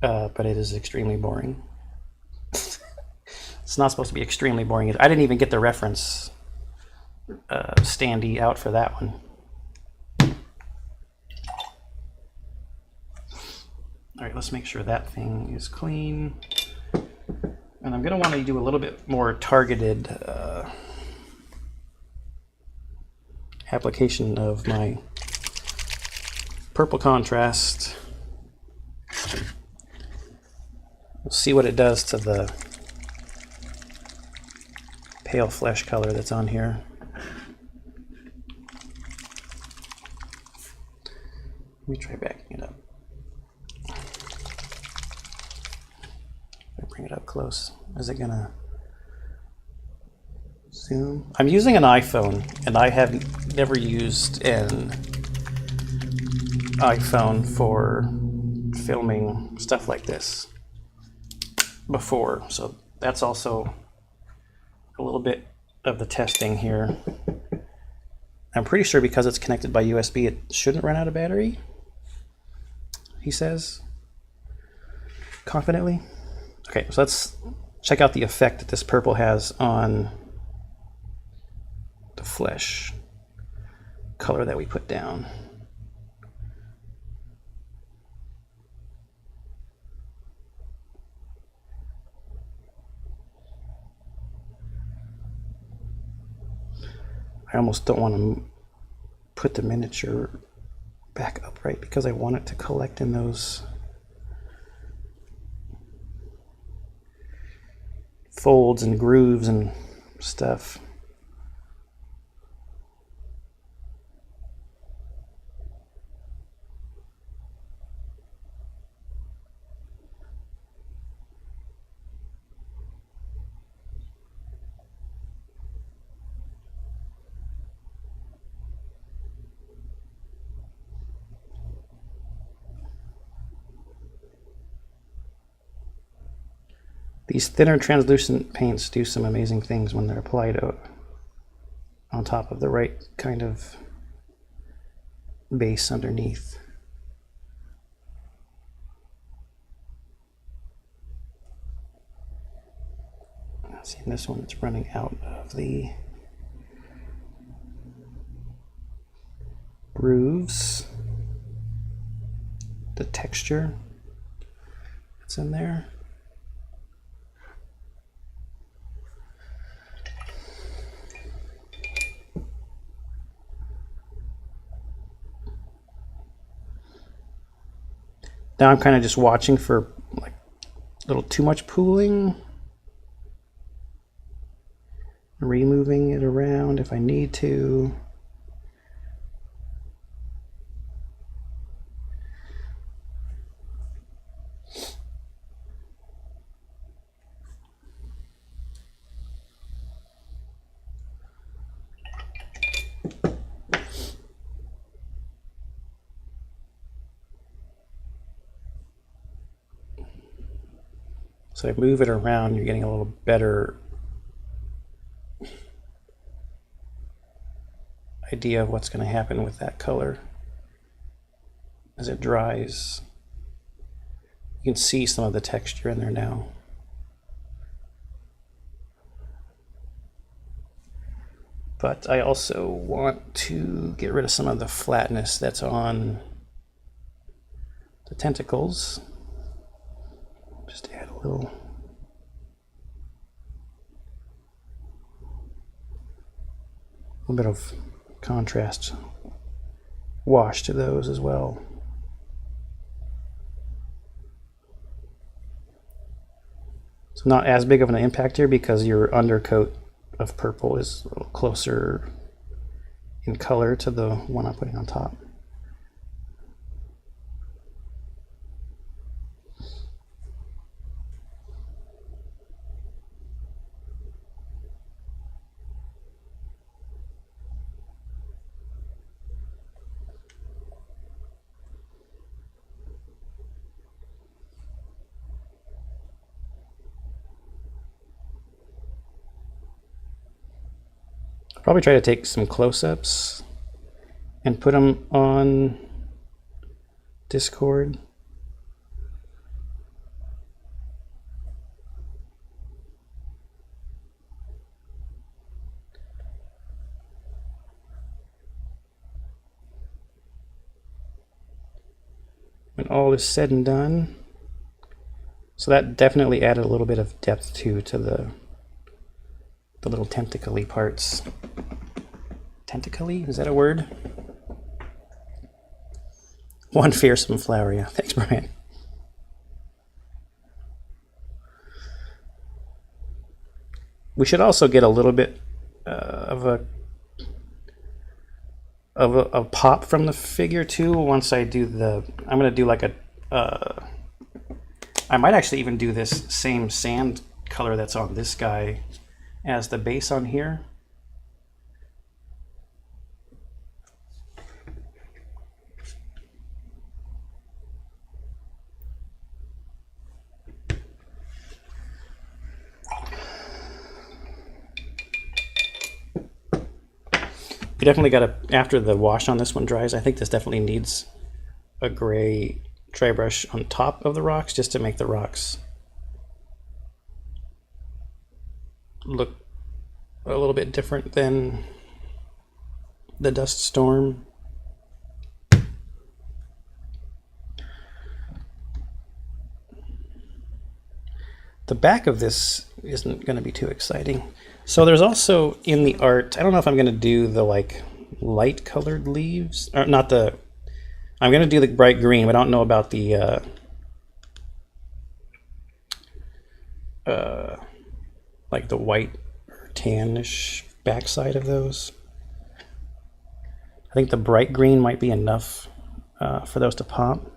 but it is extremely boring. It's not supposed to be extremely boring. I didn't even get the reference standee out for that one. right, let's make sure that thing is clean. And I'm going to want to do a little bit more targeted application of my purple contrast. We'll see what it does to the pale flesh color that's on here. Let me try backing it up. Bring it up close. Is it gonna zoom? I'm using an iPhone, and I have never used an iPhone for filming stuff like this before, so that's also a little bit of the testing here. I'm pretty sure because it's connected by USB, it shouldn't run out of battery, he says confidently. Okay, so let's check out the effect that this purple has on the flesh color that we put down. I almost don't want to put the miniature back upright because I want it to collect in those folds and grooves and stuff. These thinner translucent paints do some amazing things when they're applied on top of the right kind of base underneath. See, in this one it's running out of the grooves, the texture that's in there. Now I'm kind of just watching for like a little too much pooling, removing it around if I need to. So I move it around, you're getting a little better idea of what's going to happen with that color as it dries. You can see some of the texture in there now. But I also want to get rid of some of the flatness that's on the tentacles. Just add a little bit of contrast wash to those as well. So not as big of an impact here because your undercoat of purple is a little closer in color to the one I'm putting on top. Probably try to take some close-ups and put them on Discord. all is said and done. So that definitely added a little bit of depth to the little tentacle-y parts. Tentacle-y? Is that a word? One fearsome flower, yeah. Thanks, Brian. We should also get a little bit of a pop from the figure too. Once I do I'm gonna do like I might actually even do this same sand color that's on this guy as the base on here. You definitely got to, after the wash on this one dries, I think this definitely needs a gray dry brush on top of the rocks just to make the rocks look a little bit different than the dust storm. The back of this isn't going to be too exciting. So there's also in the art, I don't know if I'm going to do the like light colored leaves, or not the, I'm going to do the bright green, but I don't know about the like the white or tannish backside of those. I think the bright green might be enough for those to pop.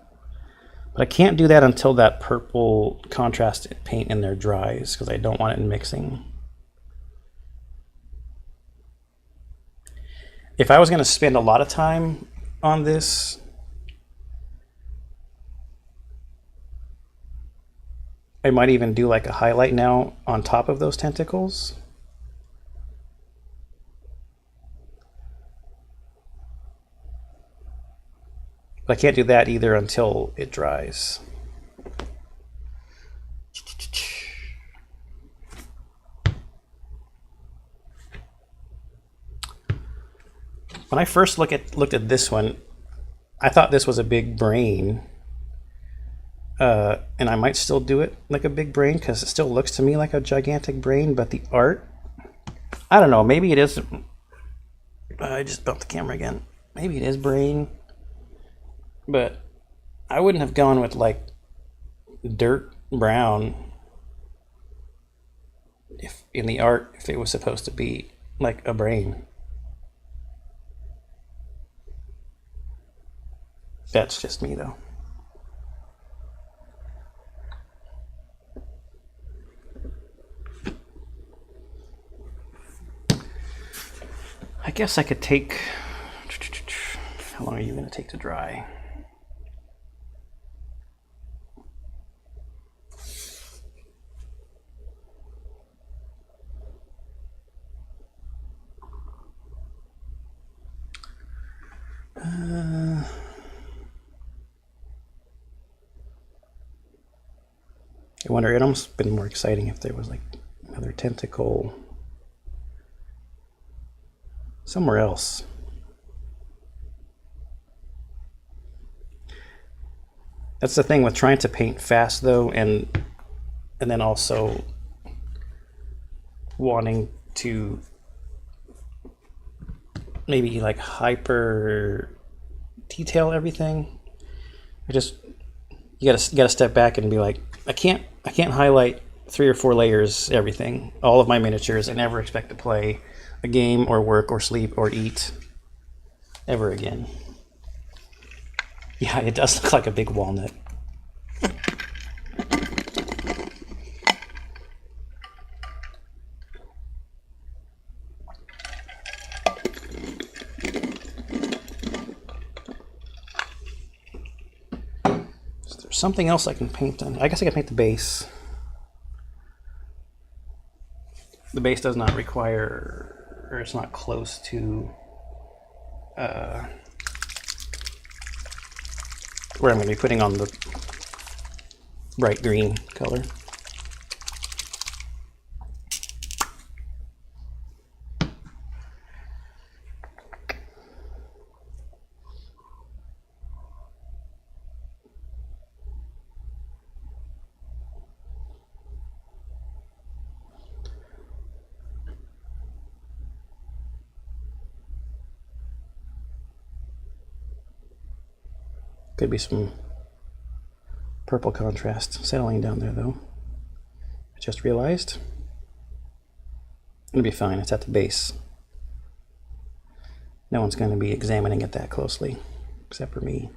But I can't do that until that purple contrast paint in there dries, because I don't want it mixing. If I was going to spend a lot of time on this, I might even do like a highlight now on top of those tentacles. But I can't do that either until it dries. When I first looked at this one, I thought this was a big brain. And I might still do it like a big brain because it still looks to me like a gigantic brain, but the art, I don't know, maybe it is. I just bumped the camera again. Maybe it is brain, but I wouldn't have gone with like dirt brown if in the art if it was supposed to be like a brain. That's just me though. I guess I could take, how long are you going to take to dry? I wonder, it almost been more exciting if there was like another tentacle somewhere else. That's the thing with trying to paint fast though, and then also wanting to maybe like hyper detail everything. You gotta step back and be like, I can't highlight 3 or 4 layers everything, all of my miniatures, and never expect to play a game or work or sleep or eat ever again. Yeah, it does look like a big walnut. Is there something else I can paint on? I guess I can paint the base. The base does not require, or it's not close to where I'm going to be putting on the bright green color. Could be some purple contrast settling down there though. I just realized. It'll be fine, it's at the base. No one's going to be examining it that closely, except for me.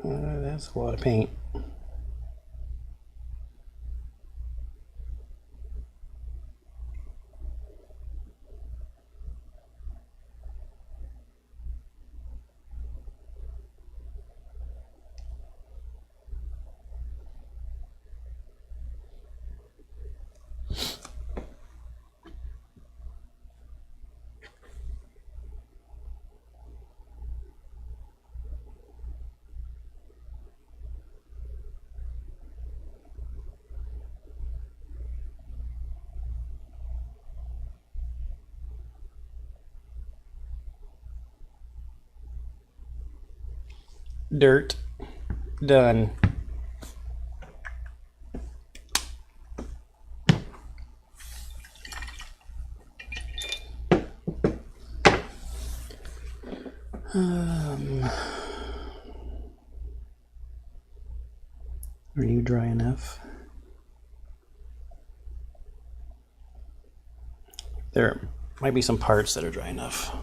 That's a lot of paint. Dirt. Done. Are you dry enough? There might be some parts that are dry enough.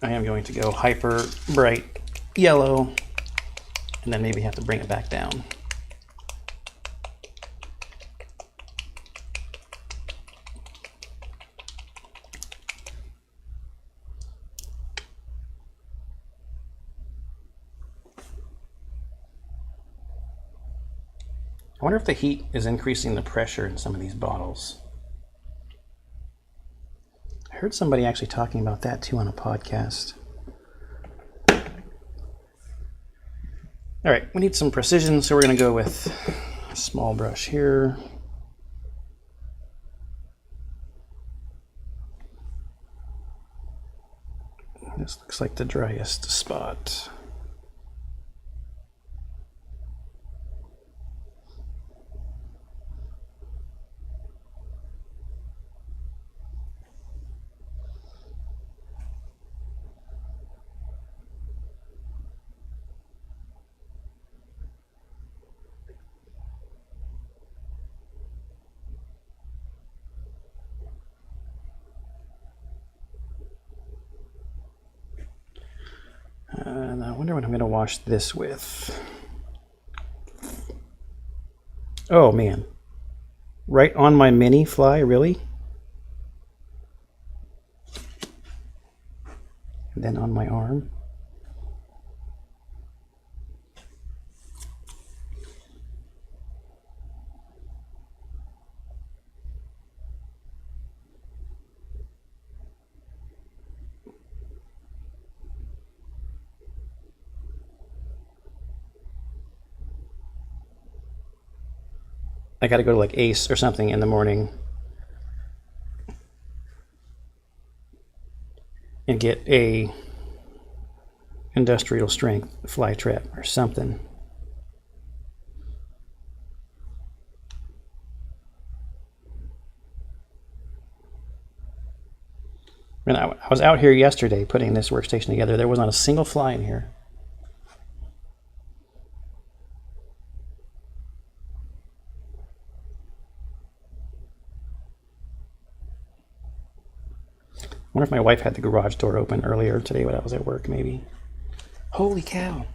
I am going to go hyper bright yellow and then maybe have to bring it back down. I wonder if the heat is increasing the pressure in some of these bottles. I heard somebody actually talking about that too on a podcast. All right, we need some precision, so we're going to go with a small brush here. This looks like the driest spot. And I wonder what I'm going to wash this with. Oh man, right on my mini fly, really? And then on my arm. I got to go to like Ace or something in the morning and get a industrial strength fly trap or something. And I was out here yesterday putting this workstation together. There was not a single fly in here. I wonder if my wife had the garage door open earlier today when I was at work, maybe. Holy cow.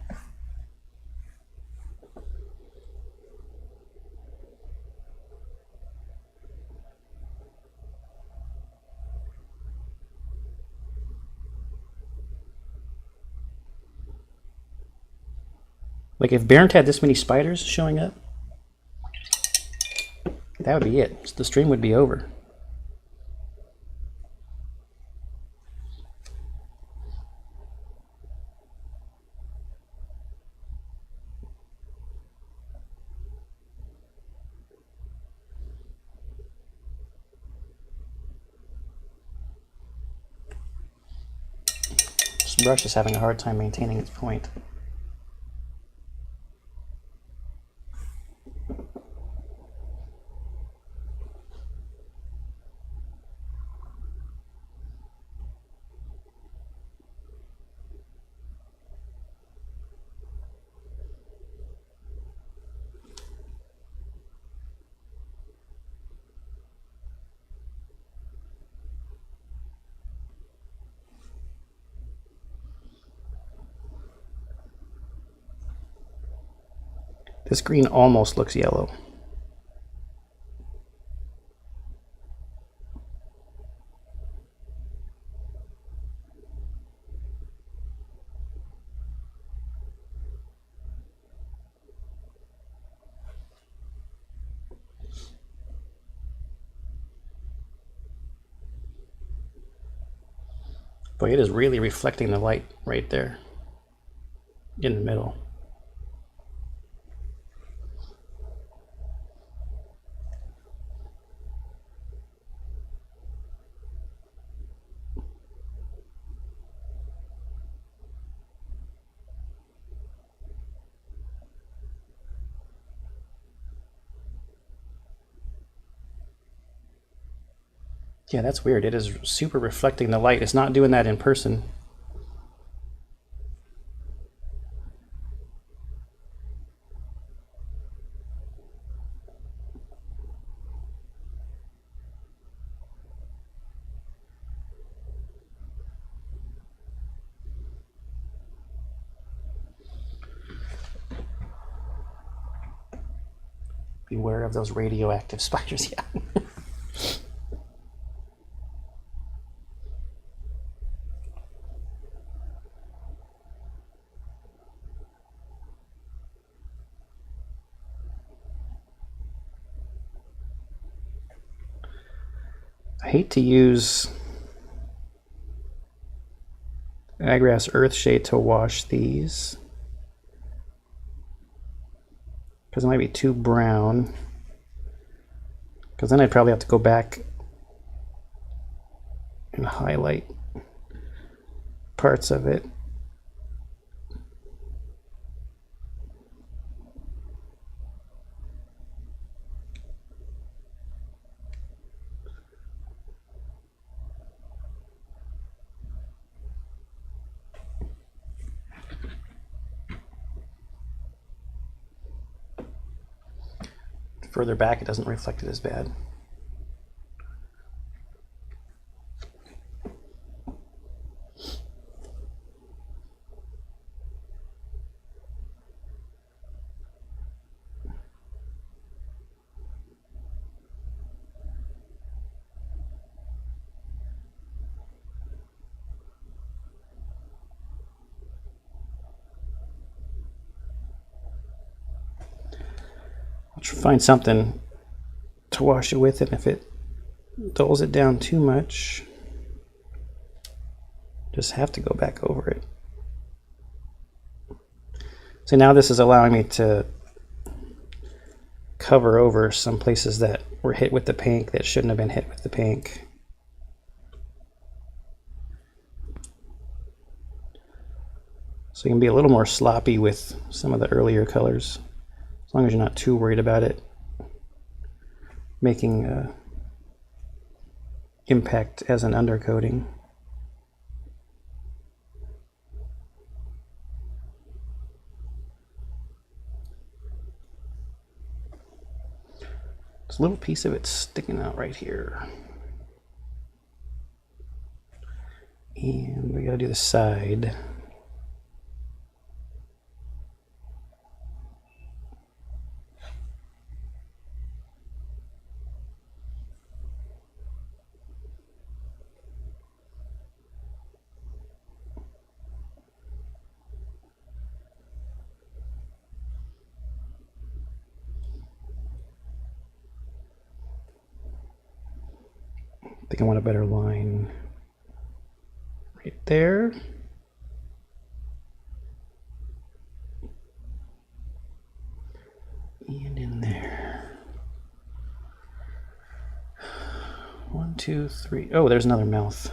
Like if Bernd had this many spiders showing up, that would be it. The stream would be over. brush is having a hard time maintaining its point. This green almost looks yellow. Boy, it is really reflecting the light right there in the middle. Yeah, that's weird. It is super reflecting the light. It's not doing that in person. Beware of those radioactive spiders. Yeah. I hate to use Agrax Earthshade to wash these because it might be too brown, because then I'd probably have to go back and highlight parts of it. Further back, it doesn't reflect it as bad. I'll try to find something to wash it with, and if it dulls it down too much, just have to go back over it. So now this is allowing me to cover over some places that were hit with the pink that shouldn't have been hit with the pink. So you can be a little more sloppy with some of the earlier colors, as long as you're not too worried about it making impact as an undercoating. There's a little piece of it sticking out right here. And we gotta do the side. I think I want a better line right there. And in there. 1, 2, 3. Oh, there's another mouth.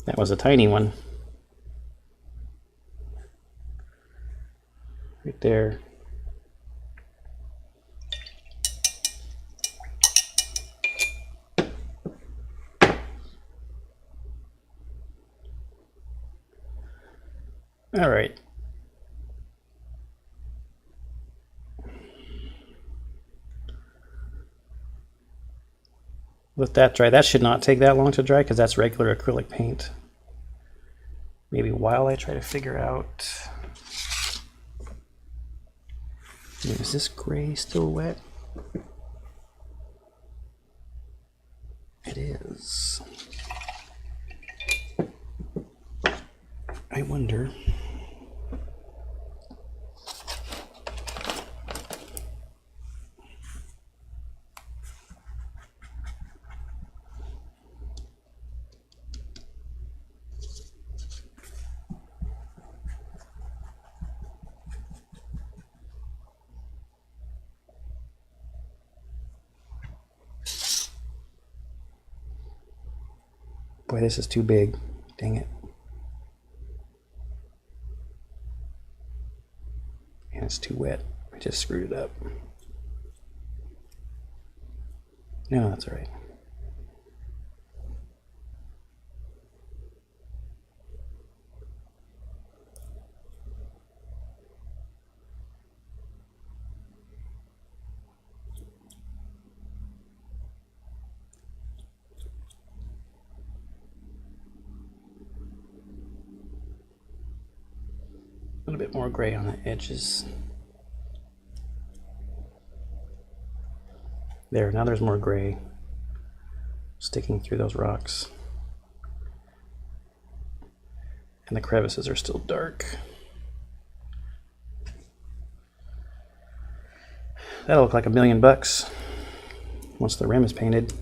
That was a tiny one. Right there. All right. Let that dry. That should not take that long to dry because that's regular acrylic paint. Maybe while I try to figure out, is this gray still wet? It is. I wonder. Boy, this is too big. Dang it. And it's too wet. I just screwed it up. No, that's all right. A little bit more gray on the edges. There, now there's more gray sticking through those rocks. And the crevices are still dark. That'll look like $1 million once the rim is painted.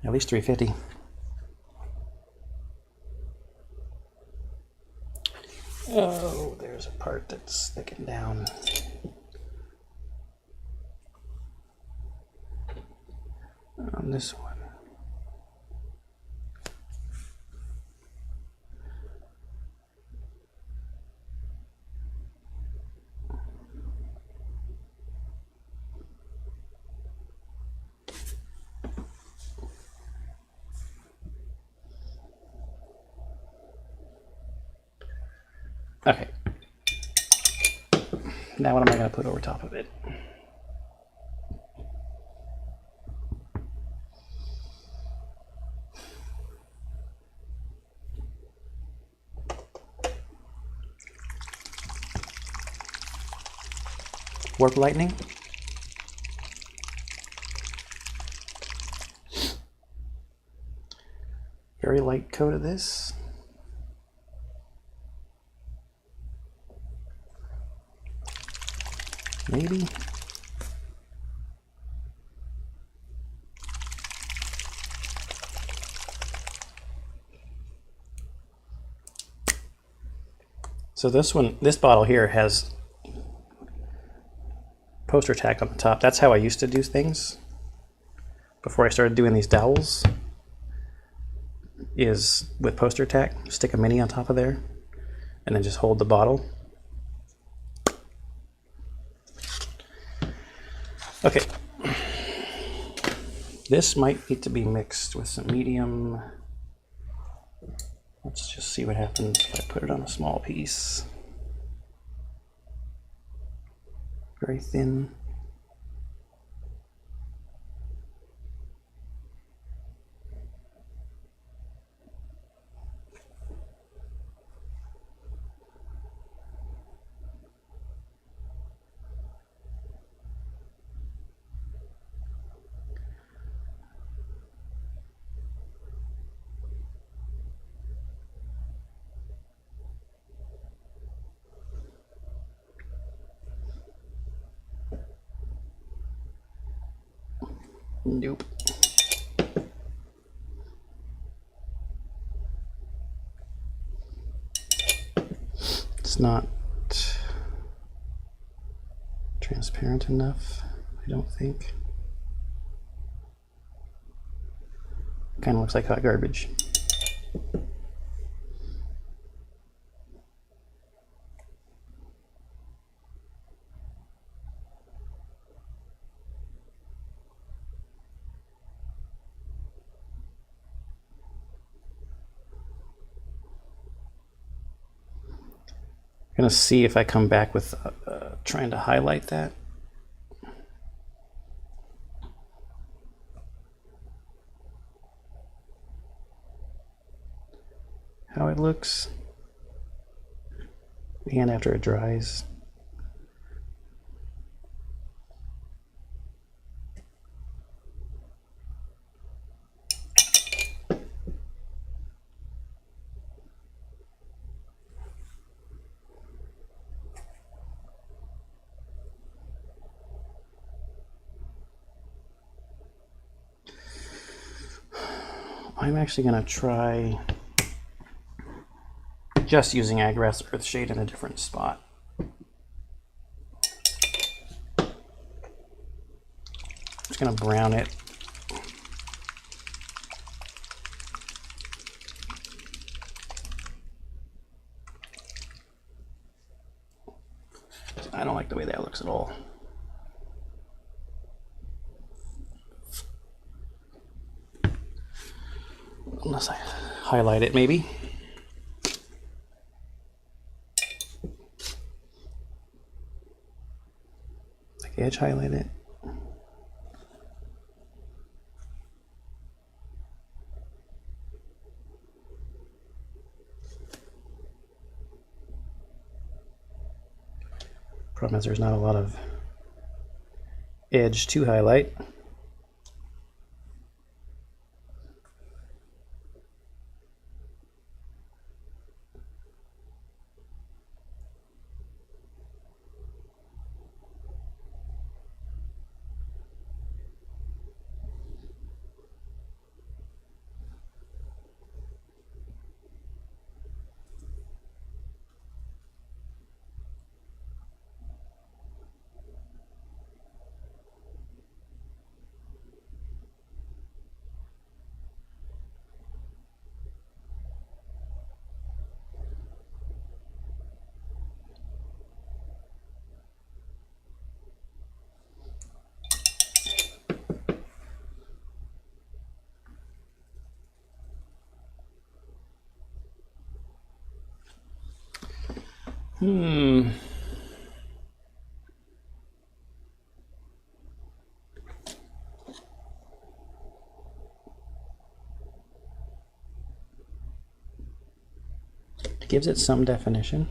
At least 350. Oh, there's a part that's sticking down. On this one. Okay. Now what am I going to put over top of it? Warp lightning. Very light coat of this. Maybe. So this bottle here has poster tack on the top. That's how I used to do things before I started doing these dowels, is with poster tack. Stick a mini on top of there and then just hold the bottle. Okay, this might need to be mixed with some medium. Let's just see what happens if I put it on a small piece. Very thin. Nope. It's not. transparent enough, I don't think. Kind of looks like hot garbage. I'm gonna see if I come back with trying to highlight that. How it looks, and after it dries. I'm actually going to try just using Agrax Earthshade in a different spot. I'm just going to brown it. I don't like the way that looks at all. Unless I highlight it, maybe. Like edge highlight it. Problem is there's not a lot of edge to highlight. It gives it some definition.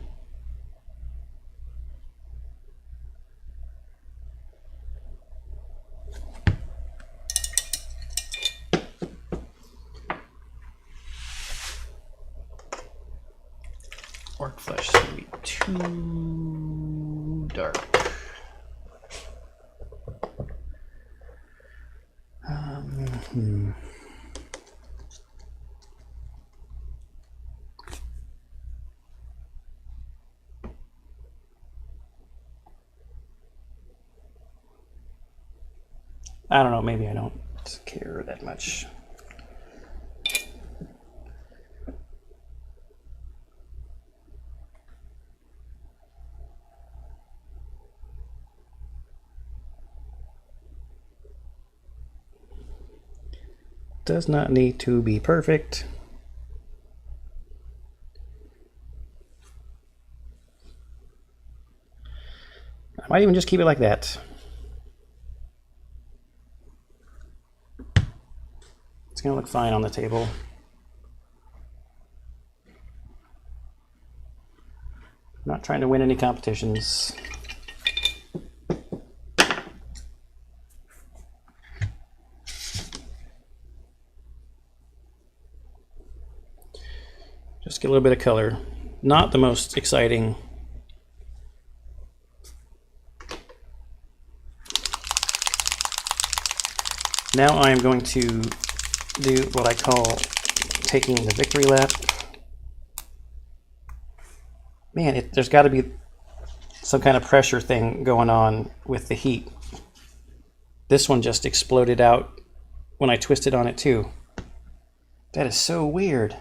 Orc flesh is going to be too dark. I don't know, maybe I don't care that much. Does not need to be perfect. I might even just keep it like that. It's going to look fine on the table. I'm not trying to win any competitions. Just get a little bit of color. Not the most exciting. Now I am going to do what I call taking the victory lap. Man, there's got to be some kind of pressure thing going on with the heat. This one just exploded out when I twisted on it too. That is so weird.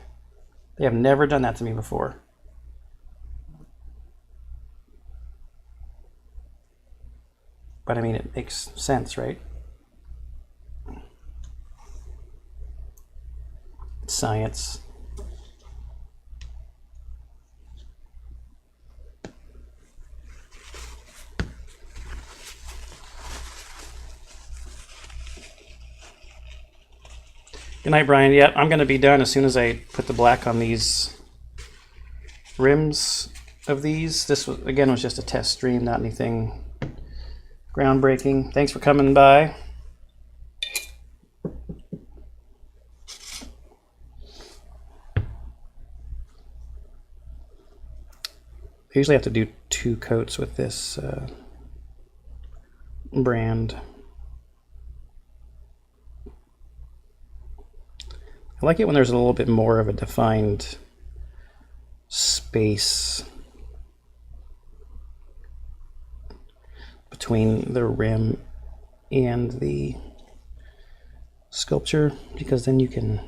They have never done that to me before. But I mean, it makes sense, right? It's science. Good night, Brian. Yeah, I'm going to be done as soon as I put the black on these rims of these. This was, again, was just a test stream, not anything groundbreaking. Thanks for coming by. I usually have to do 2 coats with this brand. I like it when there's a little bit more of a defined space between the rim and the sculpture, because then you can,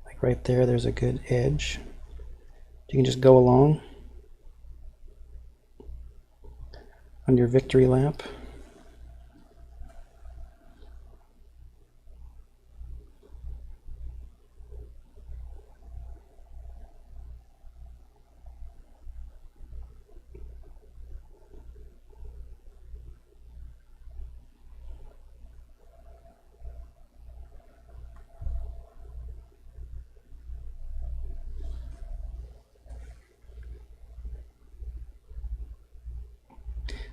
like right there, there's a good edge. You can just go along on your victory lap.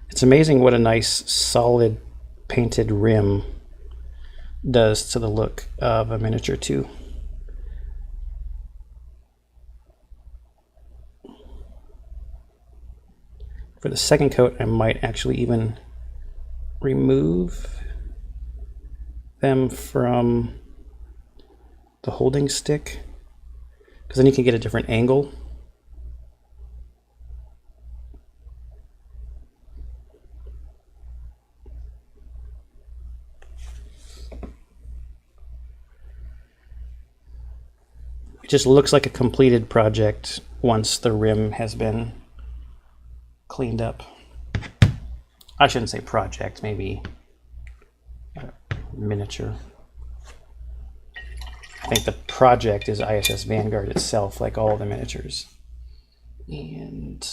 It's amazing what a nice solid painted rim does to the look of a miniature too. For the second coat, I might actually even remove them from the holding stick, because then you can get a different angle. It just looks like a completed project once the rim has been cleaned up. I shouldn't say project, maybe miniature. I think the project is ISS Vanguard itself, like all the miniatures. And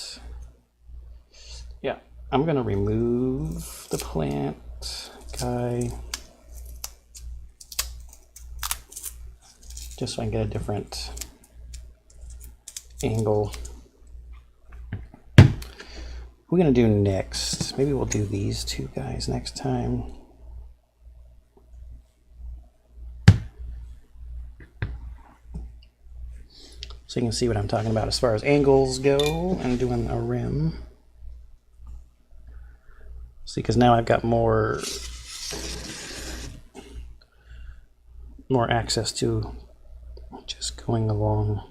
yeah, I'm gonna remove the plant guy just so I can get a different angle. What we're gonna do next, maybe we'll do these 2 guys next time. So you can see what I'm talking about as far as angles go and doing a rim. See, because now I've got more access to just going along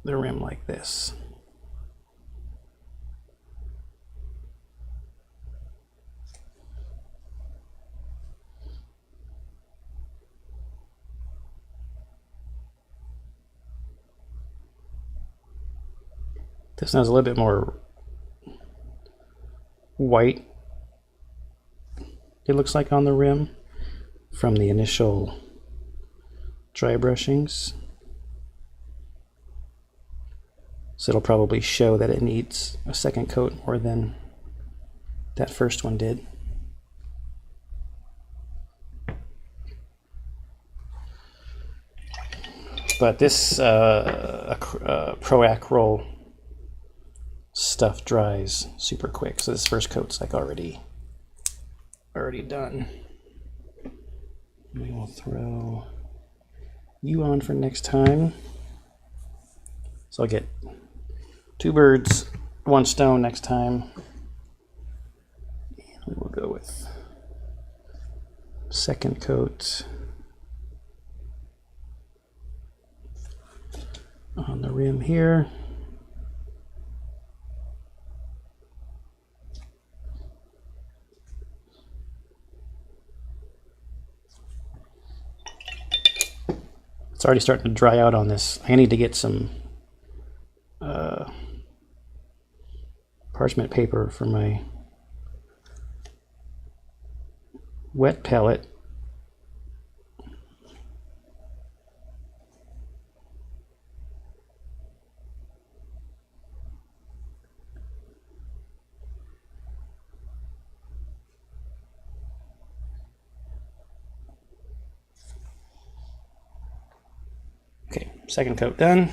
the rim like this. This one has a little bit more white, it looks like, on the rim from the initial dry brushings. So it'll probably show that it needs a second coat more than that first one did. But this Pro-Acryl stuff dries super quick, so this first coat's like already done. We will throw you on for next time. So I'll get 2 birds, 1 stone next time. And we will go with second coat. on the rim here. It's already starting to dry out on this. I need to get some parchment paper for my wet pellet. Okay, second coat done.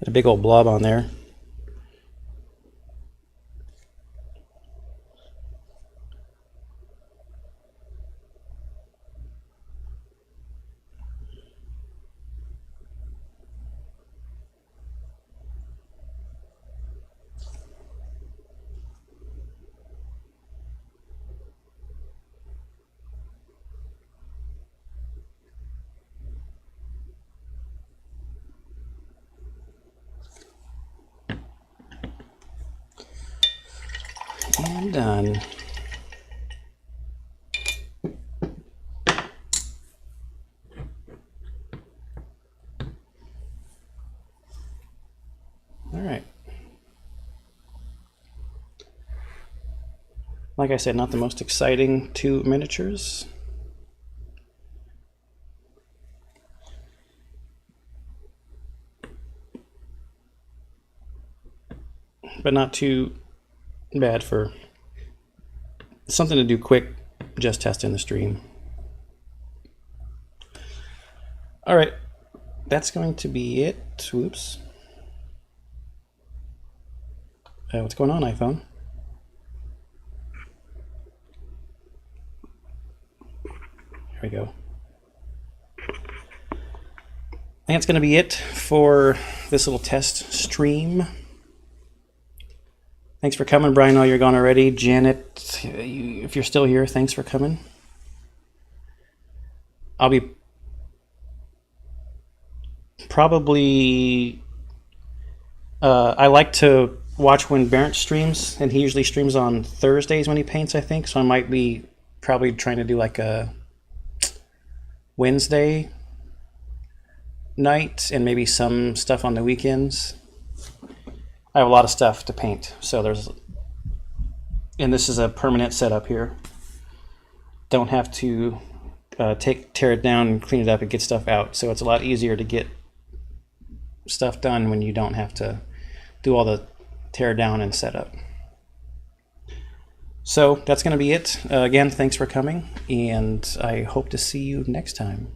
Got a big old blob on there. And done. All right. Like I said, not the most exciting two miniatures. But not too bad for something to do quick, just test in the stream. All right, that's going to be it. Whoops. What's going on, iPhone? There we go. I think that's going to be it for this little test stream. Thanks for coming, Brian. Oh, you're gone already. Janet, if you're still here, thanks for coming. I'll be probably... I like to watch when Barrett streams, and he usually streams on Thursdays when he paints, I think. So I might be probably trying to do like a Wednesday night and maybe some stuff on the weekends. I have a lot of stuff to paint, so and this is a permanent setup here. Don't have to tear it down and clean it up and get stuff out, so it's a lot easier to get stuff done when you don't have to do all the tear down and setup. So that's going to be it. Again, thanks for coming, and I hope to see you next time.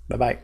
Bye-bye.